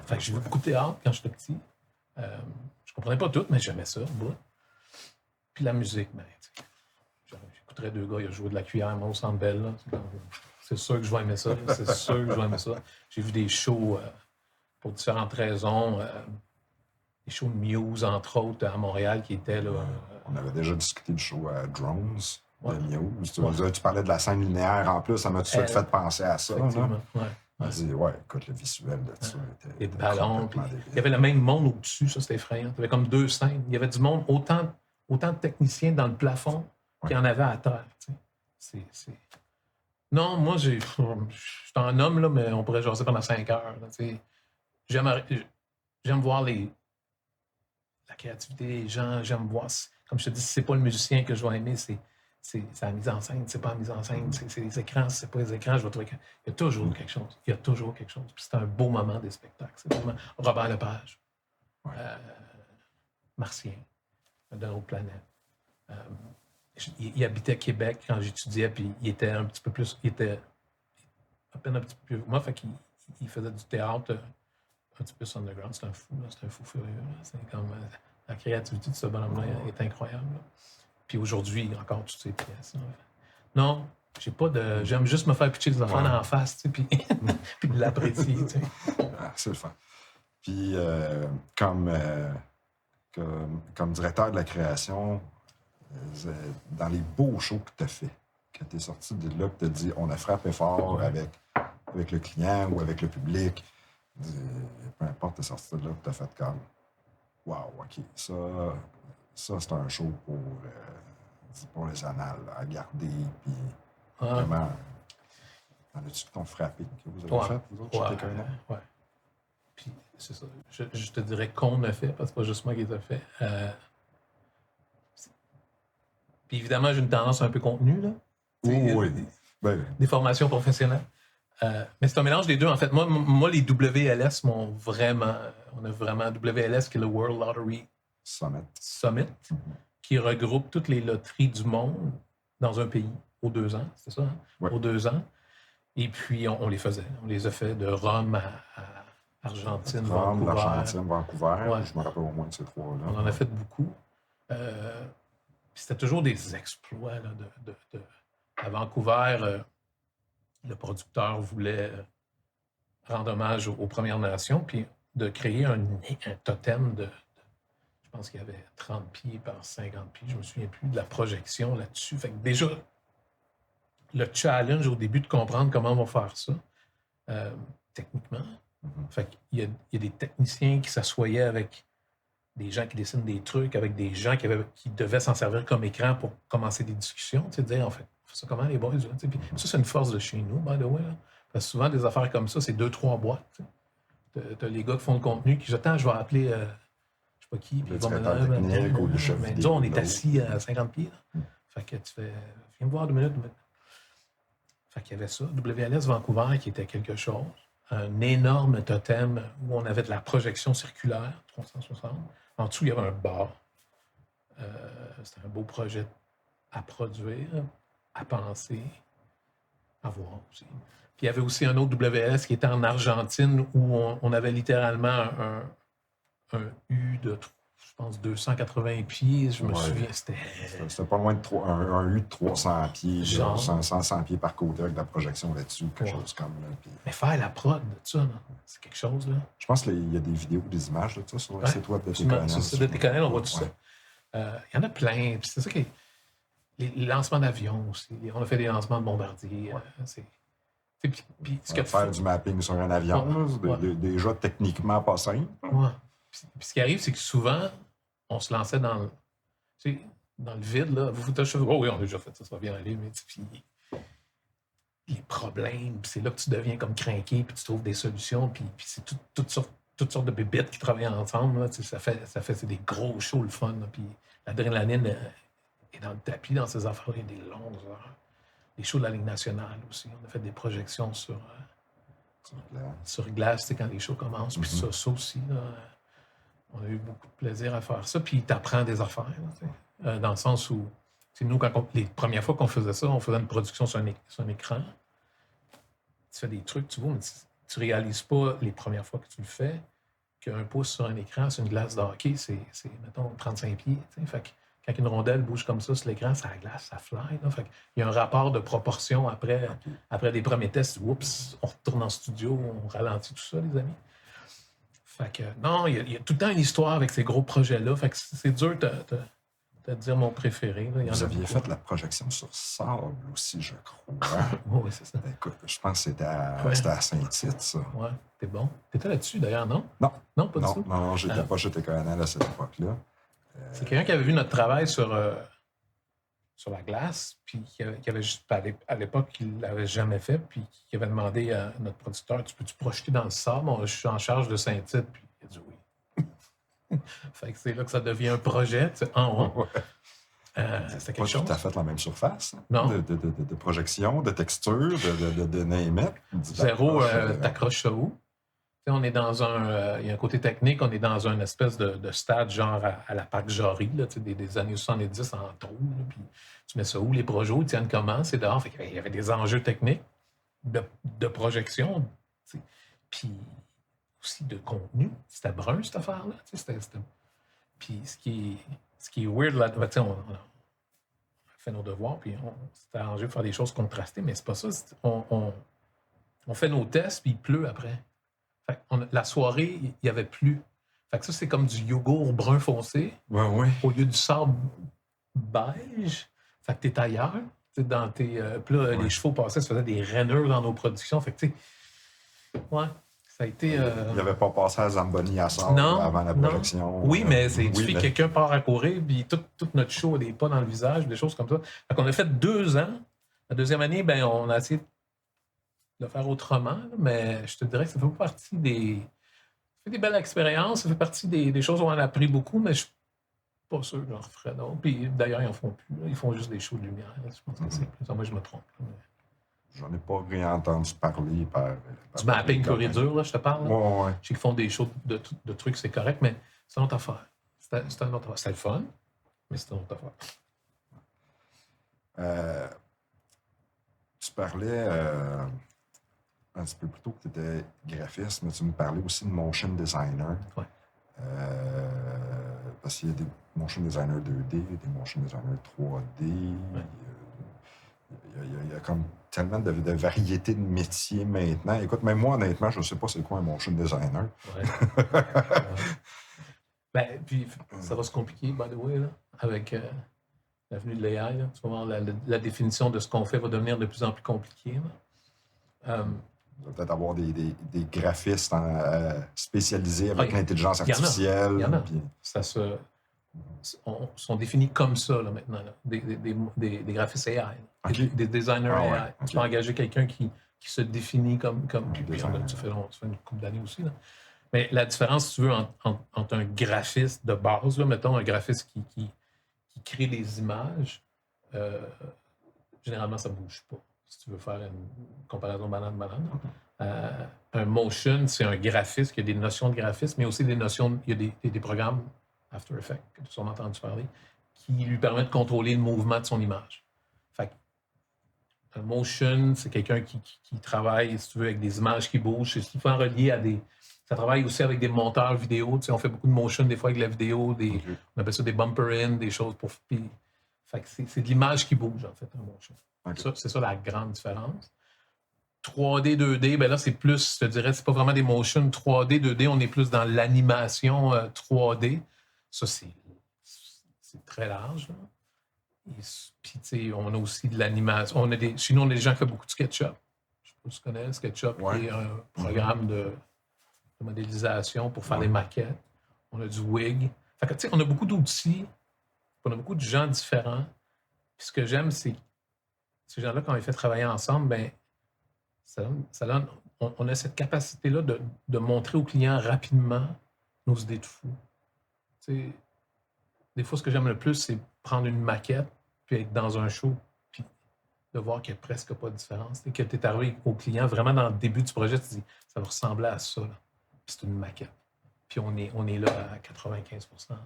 Fait que j'ai vu beaucoup de théâtre quand j'étais petit. Je comprenais pas tout, mais j'aimais ça. Puis la musique, ben, j'écouterais 2 gars, ils ont joué de la cuillère moi, au Centre Bell. Là. C'est sûr que je vais aimer ça. C'est sûr que je vais aimer ça. J'ai vu des shows pour différentes raisons. Des shows de Muse, entre autres, à Montréal, qui étaient là. On avait déjà discuté du show Drones de Ouais. Muse. Tu parlais de la scène linéaire en plus, ça m'a tout de suite fait penser à ça. Effectivement, On a dit, ouais, écoute, le visuel de ça était. Les ballons. Il y avait le même monde au-dessus, ça c'était effrayant. Il y avait comme 2 scènes. Il y avait du monde, autant de techniciens dans le plafond qu'il y en avait à terre. Non, moi, je suis un homme, là, mais on pourrait jaser pendant 5 heures. Là, j'aime voir la créativité des gens. J'aime voir, comme je te dis, c'est pas le musicien que je vais aimer, c'est la mise en scène, c'est pas la mise en scène, c'est les écrans, c'est pas les écrans, je vais trouver qu'il y a toujours quelque chose. Il y a toujours quelque chose. Puis c'est un beau moment des spectacles. C'est vraiment Robert Lepage, Martien, d'une autre planète. Il habitait Québec quand j'étudiais, puis il était un petit peu plus. Il était à peine un petit peu plus. Moi, fait qu'il faisait du théâtre un petit peu underground. C'est un fou, là, c'est un fou furieux. Là. C'est comme la créativité de ce bonhomme-là est incroyable. Là. Puis aujourd'hui, encore toutes ces pièces. Là. Non, j'ai pas de. J'aime juste me faire pitcher des affaires en face, tu sais, puis de l'apprécier. Tu sais. C'est le fun. Puis comme directeur de la création, dans les beaux shows que tu as fait, que tu es sorti de là et tu as dit on a frappé fort avec le client ou avec le public, peu importe, tu es sorti de là et tu as fait comme wow, OK, ça c'est un show pour les annales à garder. Puis vraiment, en as-tu qui t'ont frappé, que vous avez fait, vous autres, chez TKNL? Ouais. Puis c'est ça. Je te dirais qu'on a fait, parce que c'est pas juste moi qui les a fait. Puis évidemment, j'ai une tendance un peu contenue, là. Oui. Des formations professionnelles. Mais c'est un mélange des deux, en fait. Moi, les WLS m'ont vraiment... On a vraiment WLS, qui est le World Lottery Summit, qui regroupe toutes les loteries du monde dans un pays, aux 2 ans, c'est ça? Hein? Ouais. Aux 2 ans. Et puis, on les faisait. On les a fait de Rome à Argentine, Vancouver. L'Argentine, Vancouver. Ouais. Je me rappelle au moins de ces 3-là. On en a fait beaucoup. Puis c'était toujours des exploits. Là, à Vancouver, le producteur voulait rendre hommage aux Premières Nations, puis de créer un totem de je pense qu'il y avait 30 pieds par 50 pieds, je ne me souviens plus de la projection là-dessus. Fait que déjà, le challenge au début de comprendre comment on va faire ça, techniquement. Fait qu'il y a des techniciens qui s'assoyaient avec des gens qui dessinent des trucs, avec des gens qui devaient s'en servir comme écran pour commencer des discussions, tu sais, dire, en fait, on fait ça comment les boys? Là, puis ça, c'est une force de chez nous, by the way. Là. Parce que souvent, des affaires comme ça, c'est 2-3 boîtes. T'as les gars qui font le contenu, qui j'attends, je vais appeler... je sais pas qui, puis ils vont me mais disons, on est assis à 50 pieds. Là. Fait que tu fais, viens me voir 2 minutes. Fait qu'il y avait ça. WLS Vancouver qui était quelque chose. Un énorme totem où on avait de la projection circulaire, 360. En dessous, il y avait un bar. C'était un beau projet à produire, à penser, à voir aussi. Puis il y avait aussi un autre WLS qui était en Argentine où on avait littéralement un U de, je pense, 280 pieds. Je me souviens, c'était pas loin de un U de 300 pieds, genre 100 pieds par côté avec de la projection là-dessus, quelque chose comme là. Puis... Mais faire la prod de ça, c'est quelque chose, là. Je pense qu'il y a des vidéos, des images de ça sur le site web de TKNL. Sur le site de TKNL, on voit tout ça. Il y en a plein. Puis c'est ça qui les lancements d'avions aussi. On a fait des lancements de bombardiers. Puis faire du mapping sur un avion, déjà techniquement pas simple. Ouais. Puis ce qui arrive, c'est que souvent, on se lançait dans le vide. Là. Vous oui, on a déjà fait ça, ça va bien aller. Mais puis, les problèmes, puis c'est là que tu deviens comme crinqué, puis tu trouves des solutions, puis c'est toutes sortes de bébites qui travaillent ensemble. Là, ça fait c'est des gros shows, le fun. Là, puis l'adrénaline est dans le tapis, dans ces affaires, il y a des longues heures. les shows de la Ligue nationale aussi. On a fait des projections sur Sur glace, quand les shows commencent. Puis ça aussi, là, on a eu beaucoup de plaisir à faire ça. Puis t'apprends des affaires, dans le sens où, nous, les premières fois qu'on faisait ça, on faisait une production sur un écran. Tu fais des trucs, tu vois, mais tu réalises pas les premières fois que tu le fais qu'un pouce sur un écran, sur une glace de hockey, c'est mettons, 35 pieds. Fait que quand une rondelle bouge comme ça sur l'écran, ça glace, ça fly. Fait il y a un rapport de proportion après les premiers tests. Oups, on retourne en studio, on ralentit tout ça, les amis. Fait que non, il y a tout le temps une histoire avec ces gros projets-là. Fait que c'est dur de dire mon préféré. Là. Vous aviez fait la projection sur sable aussi, je crois. Oui, c'est ça. Écoute, je pense que c'était à Saint-Tite, ça. Ouais, t'es bon. T'étais là-dessus, d'ailleurs, non? Non. Non, pas du tout. Non, j'étais pas chez TKNL à cette époque-là. C'est quelqu'un qui avait vu notre travail sur la glace, puis qui avait juste, à l'époque, il l'avait jamais fait, puis qui avait demandé à notre producteur, tu peux-tu projeter dans le sable? Je suis en charge de Saint-Tite, puis il a dit oui. Fait que c'est là que ça devient un projet, en haut. Ouais. C'était Pas quelque chose. tout à fait la même surface. Non. De projection, de texture, de name it. Zéro, t'accroches ça où? On est dans il y a un côté technique, on est dans une espèce de stade genre à la Parc Jory, là, des années 70 en trou. Puis tu mets ça où? Les projets, ils tiennent comment? C'est dehors. Fait qu'il y avait des enjeux techniques de projection. Puis aussi de contenu. C'était brun, cette affaire-là. Puis ce qui est weird, là, on a fait nos devoirs, puis on s'est arrangé de faire des choses contrastées, mais c'est pas ça. On fait nos tests, puis il pleut après. Fait la soirée, il n'y avait plus. Fait que ça, c'est comme du yogourt brun foncé. Ouais. Au lieu du sable beige. Fait que t'es ailleurs. Dans tes. Puis là, les chevaux passaient, ça faisait des rainures dans nos productions. Fait que, tu sais. Ouais. Ça a été. Il n'y avait pas passé à Zamboni à sable avant la projection. Oui, mais c'est quelqu'un part à courir, puis tout notre show a des pas dans le visage, des choses comme ça. Fait qu'on a fait 2 ans. La deuxième année, on a essayé de le faire autrement, là, mais je te dirais que ça fait partie des. Ça fait des belles expériences, ça fait partie des choses où on a appris beaucoup, mais je suis pas sûr que j'en referais d'autres. Puis d'ailleurs, ils en font plus. Là. Ils font juste des shows de lumière. Là. Je pense que c'est plus. Moi, je me trompe. Là, mais... J'en ai pas rien entendu parler par du mapping pur et dur, là, je te parle. Là. Ouais. Je sais qu'ils font des shows de trucs, c'est correct, mais c'est une autre affaire. C'était une autre affaire. C'était le fun, mais c'est une autre affaire. Tu parlais un petit peu plus tôt que tu étais graphiste, mais tu me parlais aussi de motion designer. Ouais. Parce qu'il y a des motion designers 2D, des motion designers 3D. Ouais. Il y a comme tellement de variétés de métiers maintenant. Écoute, même moi, honnêtement, je ne sais pas c'est quoi un motion designer. Ouais. Puis ça va se compliquer, by the way, là, avec l'avenue de l'AI. Tu vas voir, la définition de ce qu'on fait va devenir de plus en plus compliquée. Il va peut-être avoir des graphistes spécialisés avec l'intelligence artificielle. Il y en a. Puis... Ça sont définis comme ça là, maintenant, là. Des graphistes AI, des designers AI. Okay. Tu peux engager quelqu'un qui se définit comme puis ça fait une couple d'années aussi. Là. Mais la différence, si tu veux, entre un graphiste de base, là, mettons un graphiste qui crée des images, généralement, ça ne bouge pas. Si tu veux faire une comparaison banane-banane. Un motion, c'est un graphiste qui a des notions de graphisme, mais aussi des notions, il y a des programmes After Effects, que tu as sûrement entendu parler, qui lui permettent de contrôler le mouvement de son image. Fait un motion, c'est quelqu'un qui travaille, si tu veux, avec des images qui bougent. C'est souvent relié à des... Ça travaille aussi avec des monteurs vidéo. Tu sais, on fait beaucoup de motion des fois avec la vidéo. On appelle ça des bumper-in, des choses pour... Fait que c'est de l'image qui bouge, en fait, un motion. C'est ça la grande différence. 3D, 2D, là, c'est plus, je te dirais, c'est pas vraiment des motions 3D, 2D, on est plus dans l'animation 3D. Ça, c'est très large. Puis, tu sais, on a aussi de l'animation. Chez nous, on a des gens qui font beaucoup de SketchUp. Je sais pas si tu connais SketchUp, qui est un programme de modélisation pour faire des maquettes. On a du Wig. Fait que, tu sais, on a beaucoup d'outils. On a beaucoup de gens différents. Puis ce que j'aime, c'est ces gens-là, quand on les fait travailler ensemble, on a cette capacité-là de montrer aux clients rapidement nos idées de fou. Tu sais, des fois, ce que j'aime le plus, c'est prendre une maquette puis être dans un show. Puis de voir qu'il n'y a presque pas de différence. Et que tu es arrivé au client vraiment dans le début du projet, tu te dis, ça va ressembler à ça. Là. Puis c'est une maquette. Puis on est là à 95%.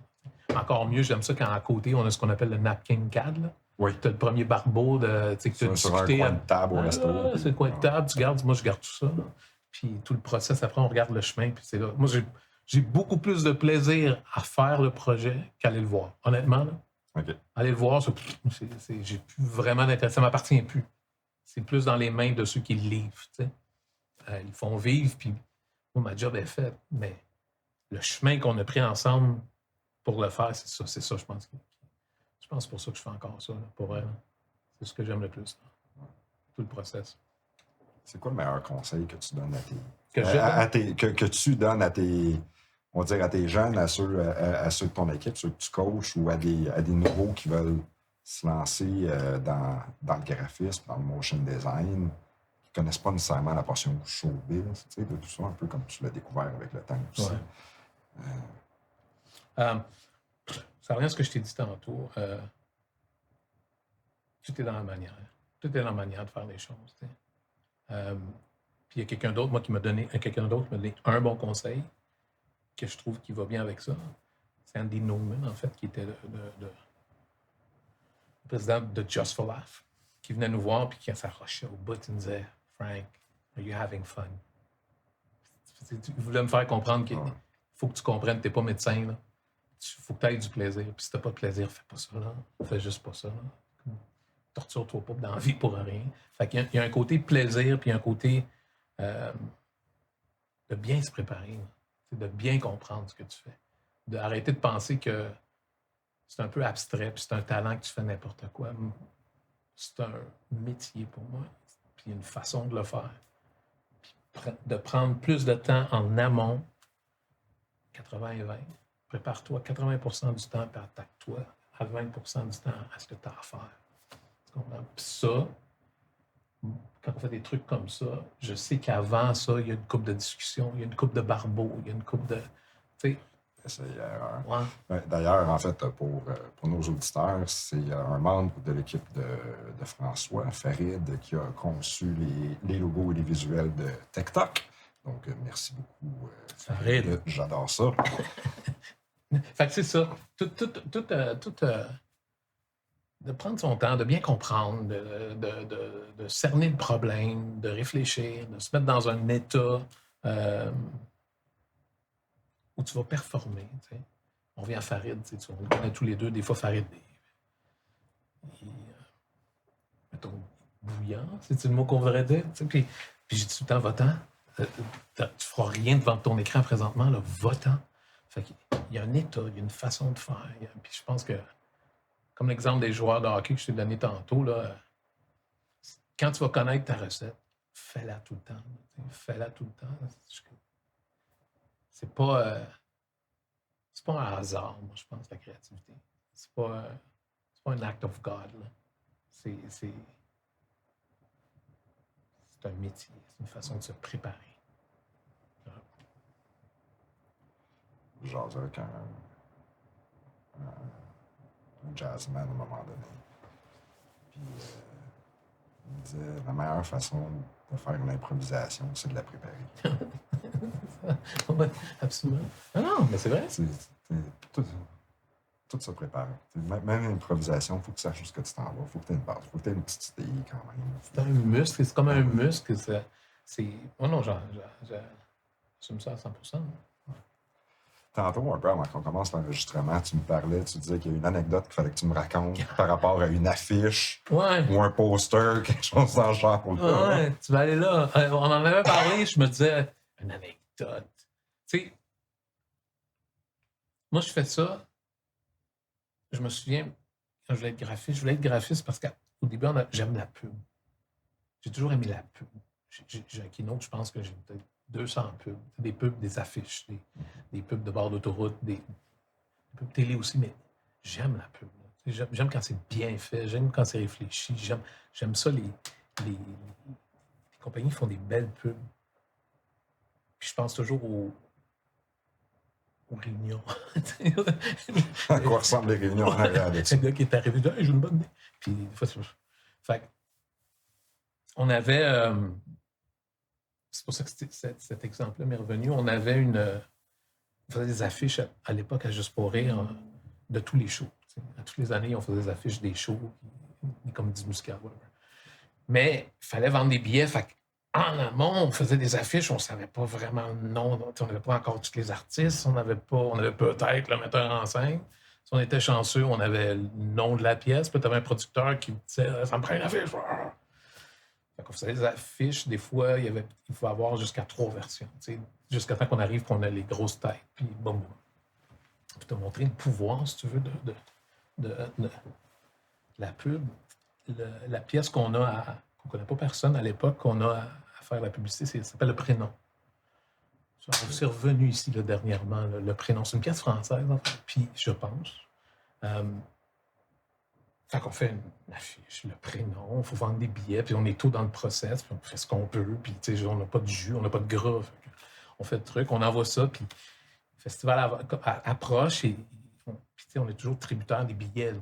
Encore mieux, j'aime ça quand à côté, on a ce qu'on appelle le napkin CAD. Là. Oui. Tu as le premier barbeau que tu as discuté. Sur un coin de table au resto. C'est le coin de table, tu gardes, moi je garde tout ça. Là. Puis tout le process, après on regarde le chemin, puis c'est là. Moi, j'ai beaucoup plus de plaisir à faire le projet qu'aller le voir. Honnêtement, là. Okay. Aller le voir, j'ai plus vraiment d'intérêt. Ça ne m'appartient plus. C'est plus dans les mains de ceux qui le livrent. Ils font vivre, puis moi, ma job est faite. Mais le chemin qu'on a pris ensemble pour le faire, c'est ça, je pense. Je pense pour ça que je fais encore ça, là, pour vrai. Là. C'est ce que j'aime le plus. Là. Tout le process. C'est quoi le meilleur conseil que tu donnes Que tu donnes à tes, on va dire, à tes jeunes, à ceux de ton équipe, ceux que tu coaches ou à des nouveaux qui veulent se lancer dans le graphisme, dans le motion design, qui ne connaissent pas nécessairement la portion showbiz, tu sais, de tout ça, un peu comme tu l'as découvert avec le temps aussi. Ouais. Ça revient à ce que je t'ai dit tantôt. Tout est dans la manière. Tout est dans la manière de faire les choses. Puis il y a quelqu'un d'autre, qui m'a donné un bon conseil que je trouve qui va bien avec ça. C'est Andy Newman, en fait, qui était le président de Just for Laugh, qui venait nous voir, puis qui s'arrochait au bout, il nous disait « Frank, are you having fun? » Il voulait me faire comprendre qu'il faut que tu comprennes que tu n'es pas médecin. Il faut que tu aies du plaisir. Puis si tu n'as pas de plaisir, fais pas ça. Là. Fais juste pas ça. Là. Torture-toi pas dans la vie pour rien. Fait qu'il y a un côté plaisir, puis un côté de bien se préparer. De bien comprendre ce que tu fais. D'arrêter de penser que c'est un peu abstrait, puis c'est un talent que tu fais n'importe quoi. C'est un métier pour moi, puis une façon de le faire. Puis de prendre plus de temps en amont, 80 et 20. Prépare-toi 80% du temps, puis attaque-toi à 20% du temps à ce que tu as à faire. Tu comprends? Puis ça, quand on fait des trucs comme ça, je sais qu'avant ça, il y a une couple de discussions, il y a une couple de barbeaux, il y a une couple de... Tu sais, ouais. D'ailleurs, en fait, pour nos auditeurs, c'est un membre de l'équipe de François, Farid, qui a conçu les logos et les visuels de TikTok. Donc, merci beaucoup, Farid. J'adore ça. Fait que c'est ça. De prendre son temps, de bien comprendre, de cerner le problème, de réfléchir, de se mettre dans un état où tu vas performer. T'sais. On revient à Farid, on le connaît tous les deux. Des fois, Farid, mettons, bouillant, c'est le mot qu'on voudrait dire. Puis j'ai dit tout le temps, va-t'en. Tu feras rien devant ton écran présentement, là, va-t'en. Fait qu'il y a un état, il y a une façon de faire. Puis je pense que, comme l'exemple des joueurs de hockey que je t'ai donné tantôt, là, quand tu vas connaître ta recette, fais-la tout le temps. Fais-la tout le temps. C'est pas un hasard, moi, je pense, la créativité. C'est pas un act of God. Là. C'est un métier, c'est une façon de se préparer. Genre avec un jazzman à un moment donné. Puis il me disait la meilleure façon de faire une improvisation, c'est de la préparer. Absolument. Non, mais c'est vrai. Tout se prépare. Même l'improvisation, il faut que tu saches où tu t'en vas. Il faut que tu aies une base. Il faut que tu aies une petite idée quand même. C'est un muscle. C'est comme un muscle. Oh non, j'assume ça à 100%. Tantôt, un peu avant qu'on commence l'enregistrement, tu me parlais, tu disais qu'il y a une anecdote qu'il fallait que tu me racontes par rapport à une affiche ou un poster, quelque chose dans le genre. Ouais, tu vas aller là. On en avait parlé, je me disais, une anecdote. Tu sais, moi, je fais ça. Je me souviens, quand je voulais être graphiste, parce qu'au début, j'aime la pub. J'ai toujours aimé la pub. J'ai un keynote, je pense que j'ai peut-être 200 pubs. Des pubs, des affiches, des pubs de bord d'autoroute, des pubs télé aussi, mais j'aime la pub. J'aime quand c'est bien fait, j'aime quand c'est réfléchi. J'aime ça, les compagnies font des belles pubs. Puis je pense toujours aux réunions. À quoi ressemblent les réunions en arrière de ça? Un gars qui est arrivé, hey, j'ai une bonne idée. Puis des fois, fait on avait... c'est pour ça que cet exemple-là m'est revenu. On avait on faisait des affiches à l'époque à Juste pour rire de tous les shows. À toutes les années, on faisait des affiches des shows, des comédies musicales, whatever. Mais il fallait vendre des billets. Fait en amont, on faisait des affiches, on ne savait pas vraiment le nom. On n'avait pas encore tous les artistes. On avait peut-être le metteur en scène. Si on était chanceux, on avait le nom de la pièce. Puis tu avais un producteur qui disait « Ça me prend une affiche! » Fait qu'on faisait des affiches. Des fois, il faut avoir jusqu'à 3 versions. Jusqu'à temps qu'on arrive qu'on a les grosses têtes. Puis bon. Puis te montrer le pouvoir, si tu veux, de la pub. La pièce qu'on ne connaît pas personne à l'époque, qu'on a à faire la publicité, ça s'appelle Le Prénom. C'est revenu ici là, dernièrement, Le Prénom. C'est une pièce française, en fait, puis je pense. Fait qu'on fait une affiche, Le Prénom, il faut vendre des billets, puis on est tôt dans le process, puis on fait ce qu'on peut, puis on n'a pas de jus, on n'a pas de gras. On fait le truc, on envoie ça, puis le festival approche, et on est toujours tributaire des billets.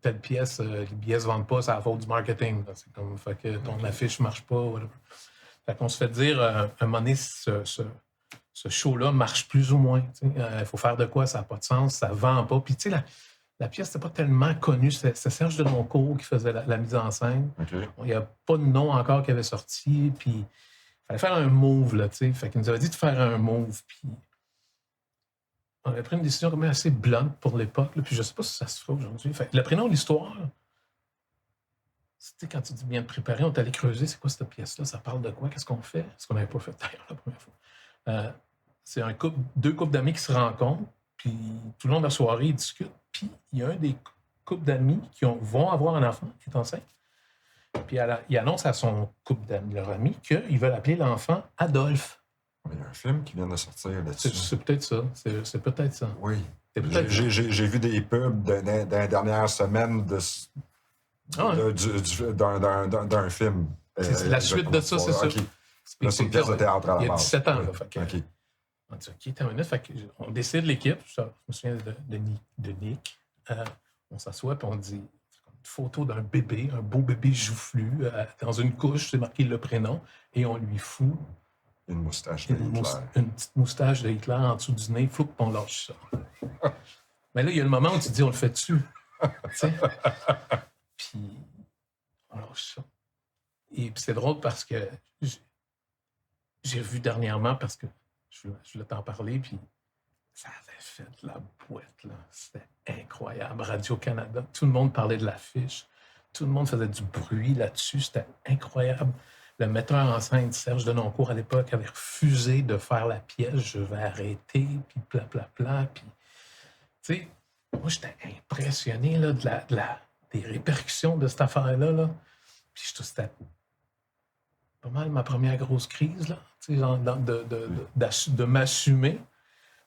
Telle pièce, les billets ne se vendent pas, c'est à la faute du marketing. Là. C'est comme, fait que ton affiche ne marche pas. Whatever. Fait qu'on se fait dire, un moment donné, ce show-là marche plus ou moins. Il faut faire de quoi, ça n'a pas de sens, ça ne vend pas. Puis, la pièce n'était pas tellement connue. C'était Serge Deloncourt qui faisait la mise en scène. Okay. Il n'y a pas de nom encore qui avait sorti. Puis, il fallait faire un move, là, fait qu'il nous avait dit de faire un move. Puis, on avait pris une décision quand même assez blunt pour l'époque, là, puis je ne sais pas si ça se fait aujourd'hui. Fait, Le Prénom de l'histoire, c'était quand tu dis bien de préparer, on est allé creuser, c'est quoi cette pièce-là, ça parle de quoi, qu'est-ce qu'on fait? Ce qu'on n'avait pas fait d'ailleurs la première fois. C'est deux couples d'amis qui se rencontrent, puis tout le long de la soirée, ils discutent, puis il y a un des couples d'amis qui vont avoir un enfant qui est enceinte, puis il annonce à son couple d'amis, leur ami, qu'ils veulent appeler l'enfant Adolphe. Il y a un film qui vient de sortir là-dessus. C'est peut-être ça. C'est peut-être ça. Oui. J'ai vu des pubs dans les dernières semaines d'un film. C'est la suite de ça, c'est ça. Okay. Là, c'est une pièce de théâtre à la base. Il y a 17 ans. Oui. Là, OK. On dit, OK, t'as une minute. On décide l'équipe. Je me souviens de Nick. On s'assoit et on dit une photo d'un bébé, un beau bébé joufflu, dans une couche, c'est marqué le prénom, et on lui fout une moustache de Hitler. Une petite moustache de Hitler en dessous du nez, flou, puis on lâche ça. Mais là, il y a le moment où tu te dis, on le fait dessus. Puis, on lâche ça. Et puis c'est drôle parce que j'ai vu dernièrement, parce que je voulais t'en parler, puis ça avait fait la boîte, là. C'était incroyable. Radio-Canada, tout le monde parlait de l'affiche. Tout le monde faisait du bruit là-dessus. C'était incroyable. Le metteur en scène, Serge Deloncourt, à l'époque, avait refusé de faire la pièce. Je vais arrêter, puis pla. Puis, tu sais, moi, j'étais impressionné là, des répercussions de cette affaire-là. Là. Puis, c'était pas mal ma première grosse crise, là, tu sais, genre de m'assumer.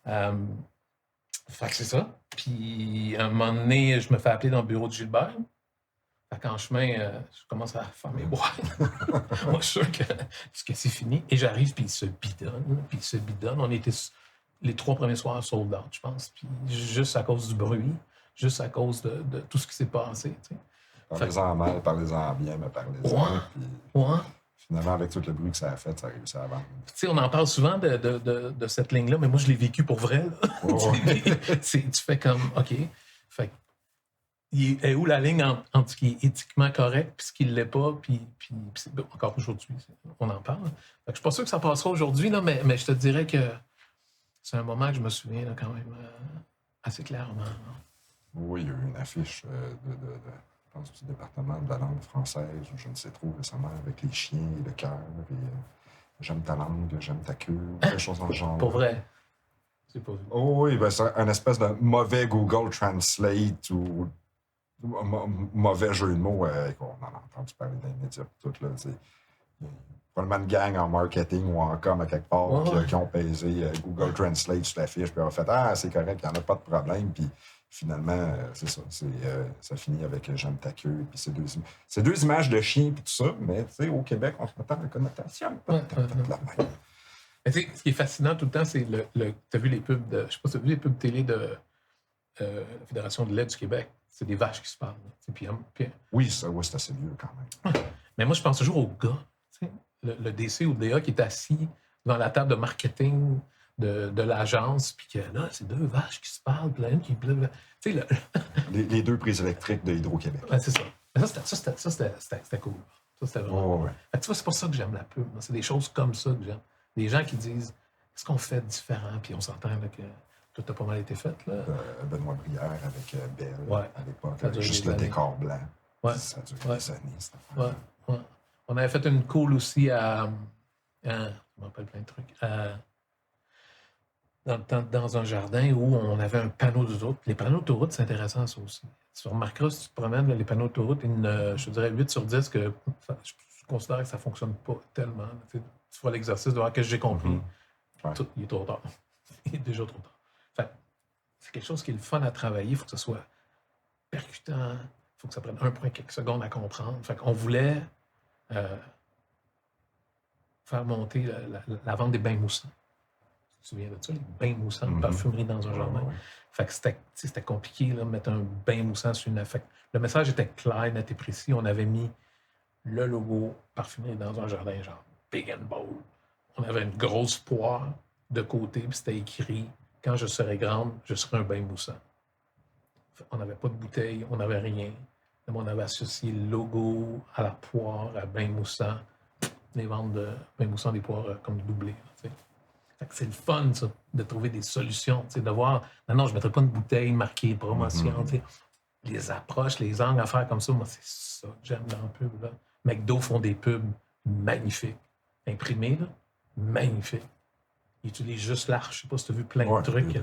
Fait que c'est ça. Puis, à un moment donné, je me fais appeler dans le bureau de Gilbert. Fait qu'en chemin, je commence à faire mes boîtes. Moi, je suis sûr que c'est fini. Et j'arrive, puis il se bidonne. On était les 3 premiers soirs sold out, je pense. Puis juste à cause du bruit, juste à cause de tout ce qui s'est passé. Tu sais. Parlez-en mal, parlez-en bien, mais parlez-en. Ouais. Finalement, avec tout le bruit que ça a fait, ça a réussi à vendre. Tu sais, on en parle souvent de cette ligne-là, mais moi, je l'ai vécu pour vrai. Tu fais comme, OK. Fait il est où la ligne entre ce qui est éthiquement correct et ce qui ne l'est pas, puis encore aujourd'hui, on en parle. Fait que je ne suis pas sûr que ça passera aujourd'hui, là, mais je te dirais que c'est un moment que je me souviens là, quand même assez clairement. Là. Oui, il y a eu une affiche je pense, du département de la langue française, ou je ne sais trop récemment, avec les chiens et le cœur, et j'aime ta langue, j'aime ta queue, des choses dans le genre. Pour vrai. C'est pas vu. Oh oui, ben, c'est un espèce de mauvais Google Translate ou mauvais jeu de mots. On en a entendu parler dans les médias. Tout, là, probablement une gang en marketing ou en com à quelque part qui ont pesé Google Translate sur la fiche puis ont fait « Ah, c'est correct, il n'y en a pas de problème. » Puis finalement, c'est ça. Ça finit avec « J'aime ta queue. » Puis c'est deux images de chiens puis tout ça, mais au Québec, on se met à la connotation. Mais tu sais, ce qui est fascinant tout le temps, c'est tu as vu les pubs de. Je sais pas si tu as vu les pubs télé de la Fédération de lait du Québec. C'est des vaches qui se parlent. Puis, oui, c'est assez vieux quand même. Mais moi, je pense toujours au gars, tu sais, le DC ou le DA qui est assis devant la table de marketing de l'agence, puis que là, c'est deux vaches qui se parlent, puis la une qui... Tu sais, Les deux prises électriques de Hydro-Québec. Ouais, c'est ça. Mais c'était cool. Ça, c'était vraiment cool. Ouais. Fait que tu vois, c'est pour ça que j'aime la pub. C'est des choses comme ça que j'aime. Des gens qui disent, qu'est-ce qu'on fait de différent? Puis on s'entend là, que tout a pas mal été fait. Là. Benoît Brière avec Belle Ouais. à l'époque. Ça a duré Juste des le années. décor blanc. Ouais. Ça a duré des années, cette affaire. Ouais. On avait fait une cool aussi à... je me rappelle plein de trucs. Dans un jardin où on avait un panneau d'autoroute. Les panneaux d'autoroute, c'est intéressant, ça aussi. Tu remarqueras, si tu te promènes, là, les panneaux d'autoroute, je te dirais 8 sur 10 que je considère que ça ne fonctionne pas tellement. Tu feras l'exercice de voir que j'ai compris. Ouais. Il est trop tard. Il est déjà trop tard. Fait, c'est quelque chose qui est le fun à travailler. Il faut que ce soit percutant. Il faut que ça prenne 1 point quelques secondes à comprendre. Fait qu'on voulait faire monter la vente des bains moussants. Tu te souviens de ça, les bains moussants, parfumerie dans un jardin. Ouais. Fait que c'était compliqué là, de mettre un bain moussant sur une... Fait que le message était clair, net et précis. On avait mis le logo parfumerie dans un jardin, genre big and bold. On avait une grosse poire de côté, puis c'était écrit « Quand je serai grande, je serai un bain moussant ». On n'avait pas de bouteille, on n'avait rien. On avait associé le logo à la poire, à bain moussant. Les ventes de bain moussant des poires comme doublées. C'est le fun, ça, de trouver des solutions, de voir, non, je ne mettrai pas une bouteille marquée promotion, les approches, les angles à faire comme ça, moi, c'est ça que j'aime dans la pub. Là. McDo font des pubs magnifiques, imprimées, là, magnifiques. Ils utilisent juste l'arche, je ne sais pas si tu as vu plein de trucs.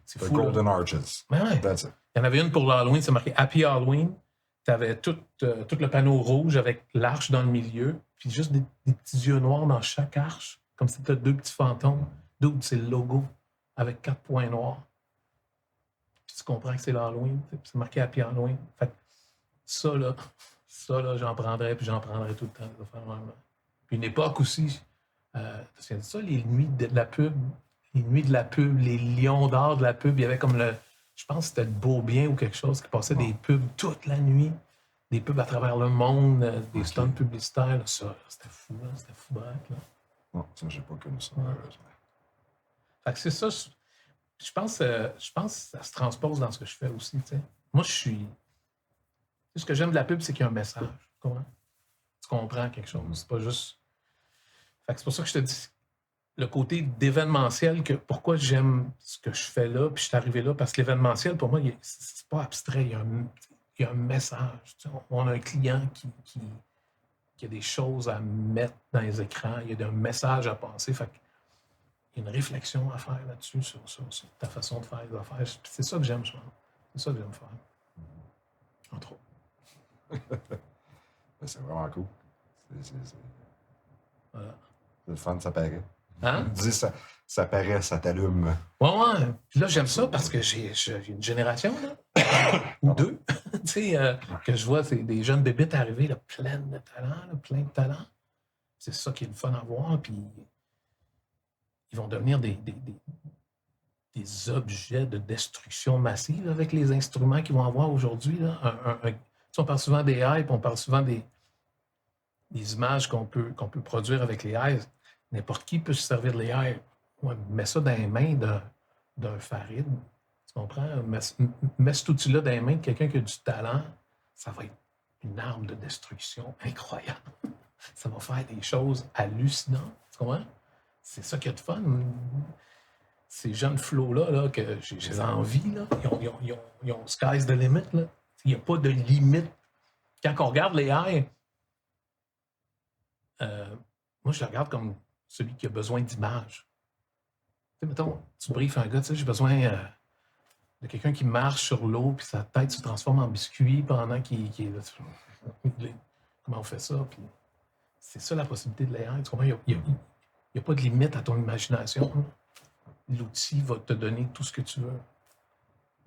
C'est fou. Golden Arches. Ouais. That's it. Il y en avait une pour l'Halloween, c'est marqué Happy Halloween. Tu avais tout le panneau rouge avec l'arche dans le milieu, puis juste des petits yeux noirs dans chaque arche. Comme si tu as 2 petits fantômes. D'où c'est le logo avec 4 points noirs. Puis tu comprends que c'est l'Halloween. C'est marqué Happy Halloween. Fait que ça, là, j'en prendrais, puis j'en prendrais tout le temps. Puis une époque aussi, c'est ça, les nuits de la pub, les lions d'or de la pub, il y avait comme je pense que c'était le Beau-Bien ou quelque chose qui passait des pubs toute la nuit. Des pubs à travers le monde, des stunts publicitaires. Là, ça, c'était fou, là, c'était fou braque, là. Non, ça, j'ai pas connu ça, Fait que c'est ça. Je pense que ça se transpose dans ce que je fais aussi. T'sais. Moi, ce que j'aime de la pub, c'est qu'il y a un message. Tu comprends quelque chose. C'est pas juste. Fait que c'est pour ça que je te dis le côté d'événementiel, pourquoi j'aime ce que je fais là, puis je suis arrivé là, parce que l'événementiel, pour moi, c'est pas abstrait. Il y a un message. T'sais. On a un client qui a des choses à mettre dans les écrans, il y a un message à passer. Fait il y a une réflexion à faire là-dessus, sur ta façon de faire les affaires. C'est ça que j'aime, je pense. C'est ça que j'aime faire. Entre autres. C'est vraiment cool. Voilà. C'est le fun, ça paraît. Hein? Dis ça paraît, ça t'allume. Ouais. Puis là, j'aime ça parce que j'ai une génération, là, ou deux, tu sais, que je vois des jeunes bébites arriver, là, plein de talent. C'est ça qui est le fun à voir. Puis ils vont devenir des objets de destruction massive avec les instruments qu'ils vont avoir aujourd'hui. On parle souvent des hypes, on parle souvent des images qu'on peut produire avec les eyes. N'importe qui peut se servir de l'AI. Ouais, mets ça dans les mains d'un Farid. Tu comprends? Mets cet outil-là dans les mains de quelqu'un qui a du talent. Ça va être une arme de destruction incroyable. Ça va faire des choses hallucinantes. Tu comprends? C'est ça qui est de fun. Ces jeunes flots-là, que j'ai envie, là, ils ont sky's the limit. Il n'y a pas de limite. Quand on regarde l'AI, moi, je le regarde comme celui qui a besoin d'images. Tu sais, mettons, tu briefes un gars, tu sais, j'ai besoin de quelqu'un qui marche sur l'eau, puis sa tête se transforme en biscuit pendant qu'il est là. Comment on fait ça? Puis c'est ça la possibilité de l'AI. Tu comprends? Il n'y a pas de limite à ton imagination. L'outil va te donner tout ce que tu veux.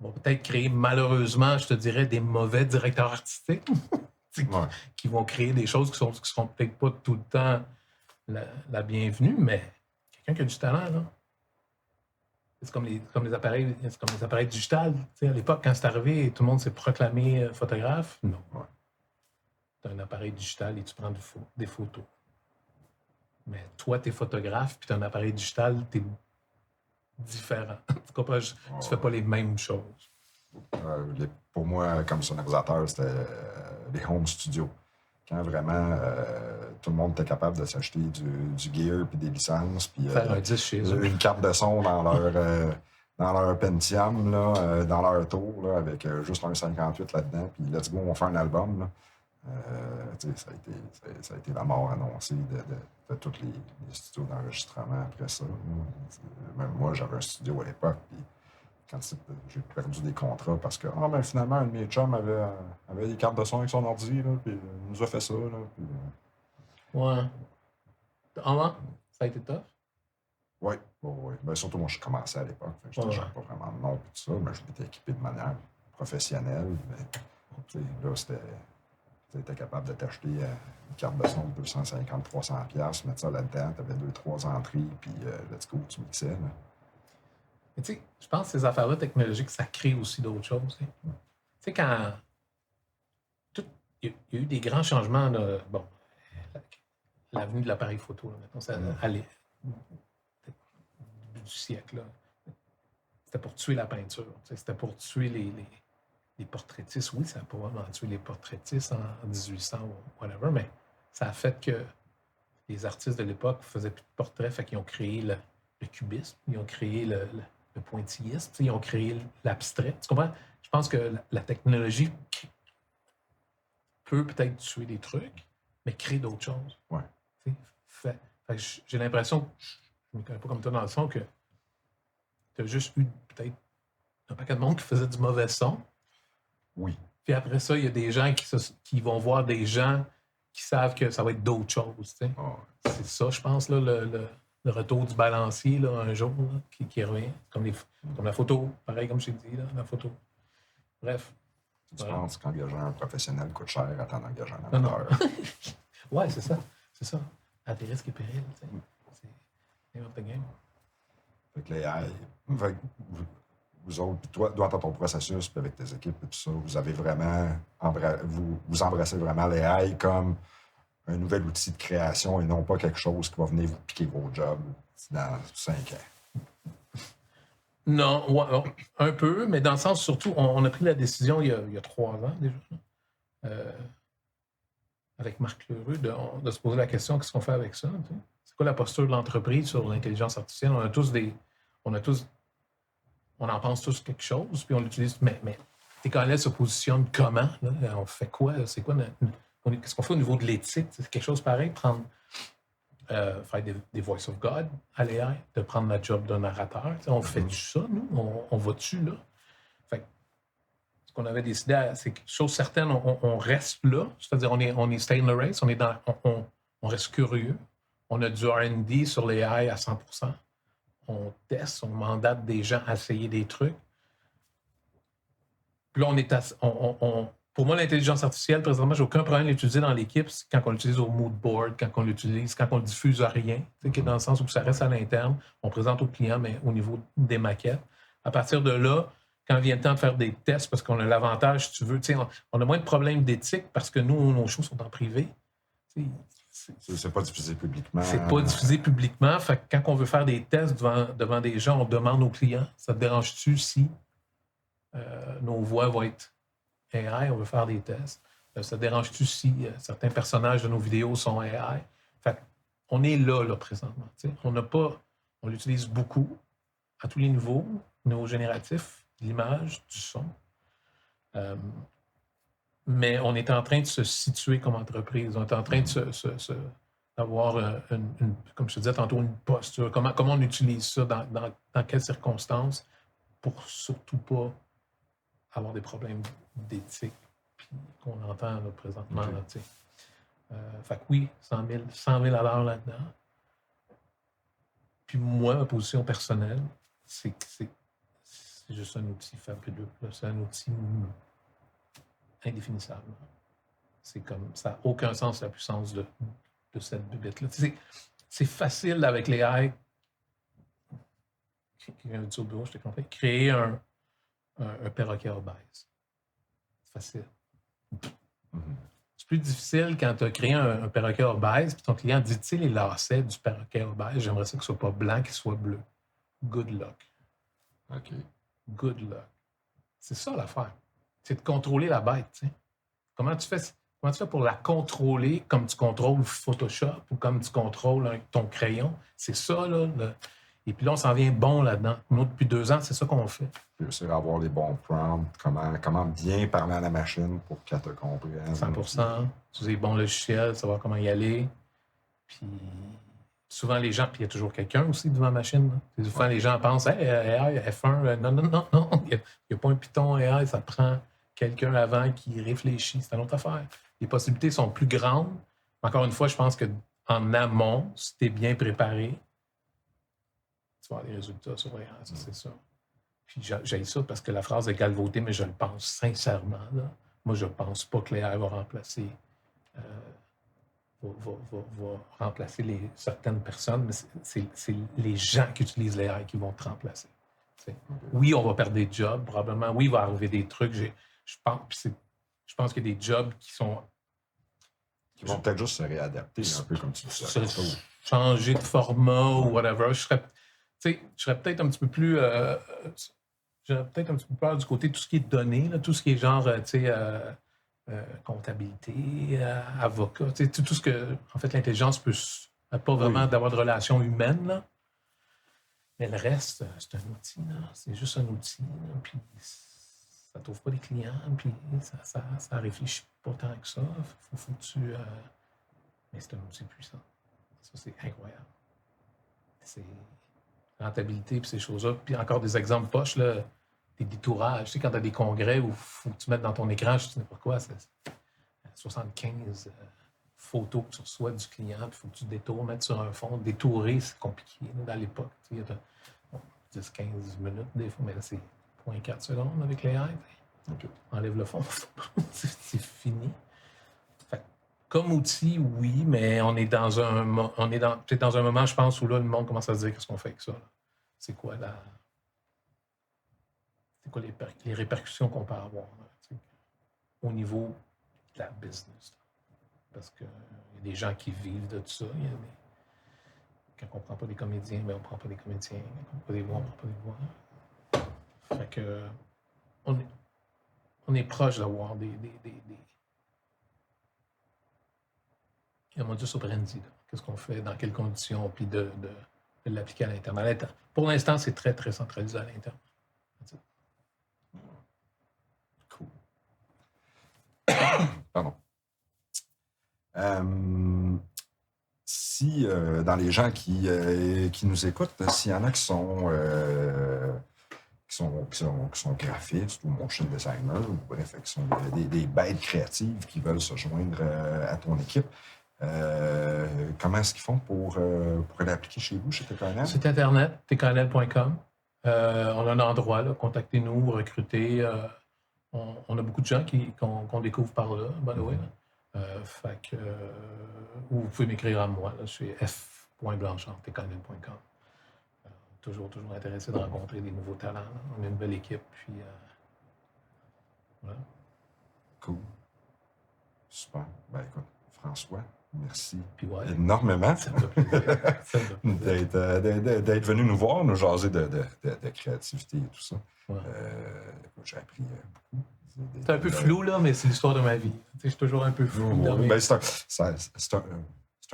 On va peut-être créer, malheureusement, je te dirais, des mauvais directeurs artistiques qui vont créer des choses qui ne seront peut-être pas tout le temps la bienvenue, mais quelqu'un qui a du talent, là. C'est comme les appareils digitales. Tu sais, à l'époque, quand c'est arrivé, tout le monde s'est proclamé photographe. Non. tu as un appareil digital et tu prends des photos. Mais toi, tu es photographe, puis tu as un appareil digital, tu es différent. Tu comprends? Tu fais pas les mêmes choses. Pour moi, comme sonorisateur, c'était les home studios. Quand vraiment tout le monde était capable de s'acheter du gear puis des licences, puis Faire un 10 chez eux. une carte de son dans leur Pentium, là, dans leur tour, là, avec juste un 58 là-dedans, puis let's go, on fait un album. Là. Ça a été la mort annoncée de tous les studios d'enregistrement après ça. Même moi, j'avais un studio à l'époque, puis quand j'ai perdu des contrats parce que ben, finalement, un de mes chums avait des cartes de son avec son ordi, là, puis il nous a fait ça. Là, puis, Ouais. Ça a été tough? Oui. Ben, surtout, moi, je commençais à l'époque. Je ne pas vraiment de nom et tout ça, mais je m'étais équipé de manière professionnelle. Mais, là, tu étais capable de t'acheter une carte de son de 250-300$, mettre ça là-dedans, tu avais 2-3 entrées, puis let's go, tu mixais. Là. Mais tu sais, je pense que ces affaires-là technologiques, ça crée aussi d'autres choses. Tu sais, quand. Il y a eu des grands changements. Là, bon, l'avenue de l'appareil photo, là, mettons, ça allait. Début du siècle, là. C'était pour tuer la peinture. C'était pour tuer les portraitistes. Oui, ça a probablement tué les portraitistes en 1800 ou whatever, mais ça a fait que les artistes de l'époque ne faisaient plus de portraits, fait qu'ils ont créé le cubisme, ils ont créé le pointillisme, ils ont créé l'abstrait. Tu comprends? Je pense que la technologie peut peut-être tuer des trucs, mais créer d'autres choses. Ouais. Fait que j'ai l'impression que je ne me connais pas comme toi dans le son que tu as juste eu peut-être un paquet de monde qui faisait du mauvais son. Oui. Puis après ça, il y a des gens qui vont voir des gens qui savent que ça va être d'autres choses. C'est ça, je pense, là, le retour du balancier là, un jour là, qui revient. Comme la photo, pareil comme je t'ai dit, là, la photo. Bref. Tu penses qu'engager un professionnel coûte cher à t'en engager un amateur? Oui, c'est ça. C'est ça. À tes risques et périls. C'est n'importe game. Fait que l'AI, vous autres, toi, dans ton processus, puis avec tes équipes et tout ça, vous avez vraiment vous embrassez vraiment l'AI comme un nouvel outil de création et non pas quelque chose qui va venir vous piquer vos jobs dans 5 ans. Non, ouais, un peu, mais dans le sens, surtout, on a pris la décision il y a 3 ans déjà, avec Marc Lheureux, de se poser la question, qu'est-ce qu'on fait avec ça? Tu sais? C'est quoi la posture de l'entreprise sur l'intelligence artificielle? On en pense tous quelque chose, puis on l'utilise, mais TKNL se positionne comment? Là? On fait quoi? C'est quoi qu'est-ce qu'on fait au niveau de l'éthique? C'est quelque chose pareil, faire des voice of God à l'AI, de prendre la job d'un narrateur. On fait-tu ça, nous? On va-tu là? Fait que, ce qu'on avait décidé, c'est que, chose certaine, on reste là. C'est-à-dire, on est stay in the race, on reste curieux. On a du R&D sur l'AI à 100%. On teste, on mandate des gens à essayer des trucs. Puis là, pour moi, l'intelligence artificielle, présentement, j'ai aucun problème à l'utiliser dans l'équipe quand on l'utilise au mood board, quand on le diffuse à rien, dans le sens où ça reste à l'interne, on présente au client, mais au niveau des maquettes. À partir de là, quand vient le temps de faire des tests, parce qu'on a l'avantage, si tu veux, on a moins de problèmes d'éthique parce que nous, nos shows sont en privé. C'est pas diffusé publiquement. C'est pas diffusé publiquement. Fait que quand on veut faire des tests devant des gens, on demande aux clients, ça te dérange-tu si nos voix vont être AI, on veut faire des tests. Ça te dérange-tu si certains personnages de nos vidéos sont AI? Fait on est là présentement. On l'utilise beaucoup à tous les niveaux, au niveau génératif, l'image, du son. Mais on est en train de se situer comme entreprise. On est en train de d'avoir, comme je te disais tantôt, une posture. Comment on utilise ça, dans quelles circonstances, pour surtout pas avoir des problèmes d'éthique qu'on entend là, présentement. Okay. Fait que oui, 100 000 à l'heure là-dedans. Puis moi, ma position personnelle, c'est que c'est juste un outil fabuleux. C'est un outil indéfinissable. C'est comme ça n'a aucun sens la puissance de cette bébête-là. C'est facile avec les AI. Quelqu'un dit au bureau, je t'ai compris. Créer un perroquet obèse. C'est facile. C'est plus difficile quand tu as créé un perroquet obèse, puis ton client dit, tu sais, les lacets du perroquet obèse, j'aimerais ça qu'il soit pas blanc, qu'il soit bleu. Good luck. OK. Good luck. C'est ça l'affaire. C'est de contrôler la bête, tu sais. Comment tu fais pour la contrôler comme tu contrôles Photoshop ou comme tu contrôles ton crayon? C'est ça, là. Et puis là, on s'en vient bon là-dedans. Nous, depuis 2 ans, c'est ça qu'on fait. Réussir à avoir les bons prompts, comment bien parler à la machine pour qu'elle te comprenne. 100%. Utiliser les bons logiciels, savoir comment y aller. Puis souvent, les gens, puis il y a toujours quelqu'un aussi devant la machine. Là. Souvent, les gens pensent, hey, AI, F1, non. Il n'y a pas un Python AI, ça prend quelqu'un avant qui réfléchit. C'est une autre affaire. Les possibilités sont plus grandes. Encore une fois, je pense qu'en amont, si tu es bien préparé, tu vas avoir des résultats sur AI, ça, c'est ça. Puis j'ai ça parce que la phrase est galvaudée, mais je le pense sincèrement. Là. Moi, je ne pense pas que l'AI va remplacer, certaines personnes, mais c'est les gens qui utilisent l'AI qui vont te remplacer. T'sais. Oui, on va perdre des jobs, probablement. Oui, il va arriver des trucs. Je pense qu'il y a des jobs qui vont peut-être juste se réadapter, un peu comme tu dis. Changer de format ou whatever. Je serais peut-être un petit peu plus... j'aurais peut-être un petit peu peur du côté de tout ce qui est donné, là, tout ce qui est genre, comptabilité, avocat, tout ce que, en fait, l'intelligence peut pas vraiment d'avoir de relation humaine, là. Mais le reste, c'est un outil, là. C'est juste un outil, là. Puis ça ne trouve pas des clients, puis ça réfléchit pas tant que ça. Faut que tu... Mais c'est un outil puissant. Ça, c'est incroyable. C'est rentabilité, puis ces choses-là. Puis encore des exemples poches, là, des détourages. Tu sais, quand tu as des congrès où il faut que tu mettes dans ton écran, je ne sais pas quoi, c'est 75 photos que tu reçois du client, puis il faut que tu détournes, mettre sur un fond. Détourer, c'est compliqué là, dans l'époque. Tu sais, il y a 10-15 minutes des fois, mais là, c'est 0.4 secondes avec les AI. Okay. Enlève le fond, c'est fini. Fait, comme outil, oui, mais on est dans un moment, je pense, où là, le monde commence à se dire qu'est-ce qu'on fait avec ça. Là. C'est quoi les répercussions qu'on peut avoir là, au niveau de la business. Là. Parce qu'il y a des gens qui vivent de tout ça. Quand on ne prend pas des comédiens, mais on ne prend pas des comédiens. Quand on ne prend pas des voix, on ne prend pas des voix. Fait que on est proche d'avoir des un modus operandi. Qu'est-ce qu'on fait, dans quelles conditions, puis de l'appliquer à l'interne. Pour l'instant, c'est très, très centralisé à l'interne. Cool. Pardon. Si dans les gens qui nous écoutent, s'il y en a qui sont graphistes ou motion designers, ou bref, qui sont des bêtes créatives qui veulent se joindre à ton équipe, comment est-ce qu'ils font pour aller appliquer chez vous, chez TKNL? Site internet, tknl.com. On a un endroit, là, contactez-nous, recrutez. On a beaucoup de gens qu'on découvre par là, by the way. Fait que, ou vous pouvez m'écrire à moi, là, chez f.blanchard@tknl.com. Toujours intéressé de rencontrer des nouveaux talents. Là. On a une belle équipe, puis voilà. Cool. Super. Ben écoute, François, merci ouais, énormément d'être venu nous voir, nous jaser de créativité et tout ça. Ouais. J'ai appris beaucoup. C'est un peu flou, là, mais c'est l'histoire de ma vie. Je suis toujours un peu flou. Ben, c'est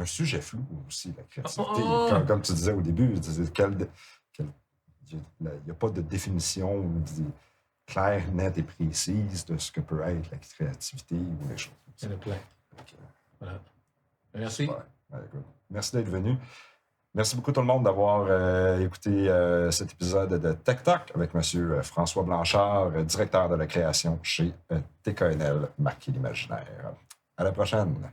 un sujet flou aussi, la créativité. Comme tu disais au début, il n'y a pas de définition claire, nette et précise de ce que peut être la créativité ou les choses comme ça. Il y en a plein. Voilà. Merci. Merci d'être venu. Merci beaucoup tout le monde d'avoir écouté cet épisode de Tech Talk avec M. François Blanchard, directeur de la création chez TKNL, Marquer l'imaginaire. À la prochaine.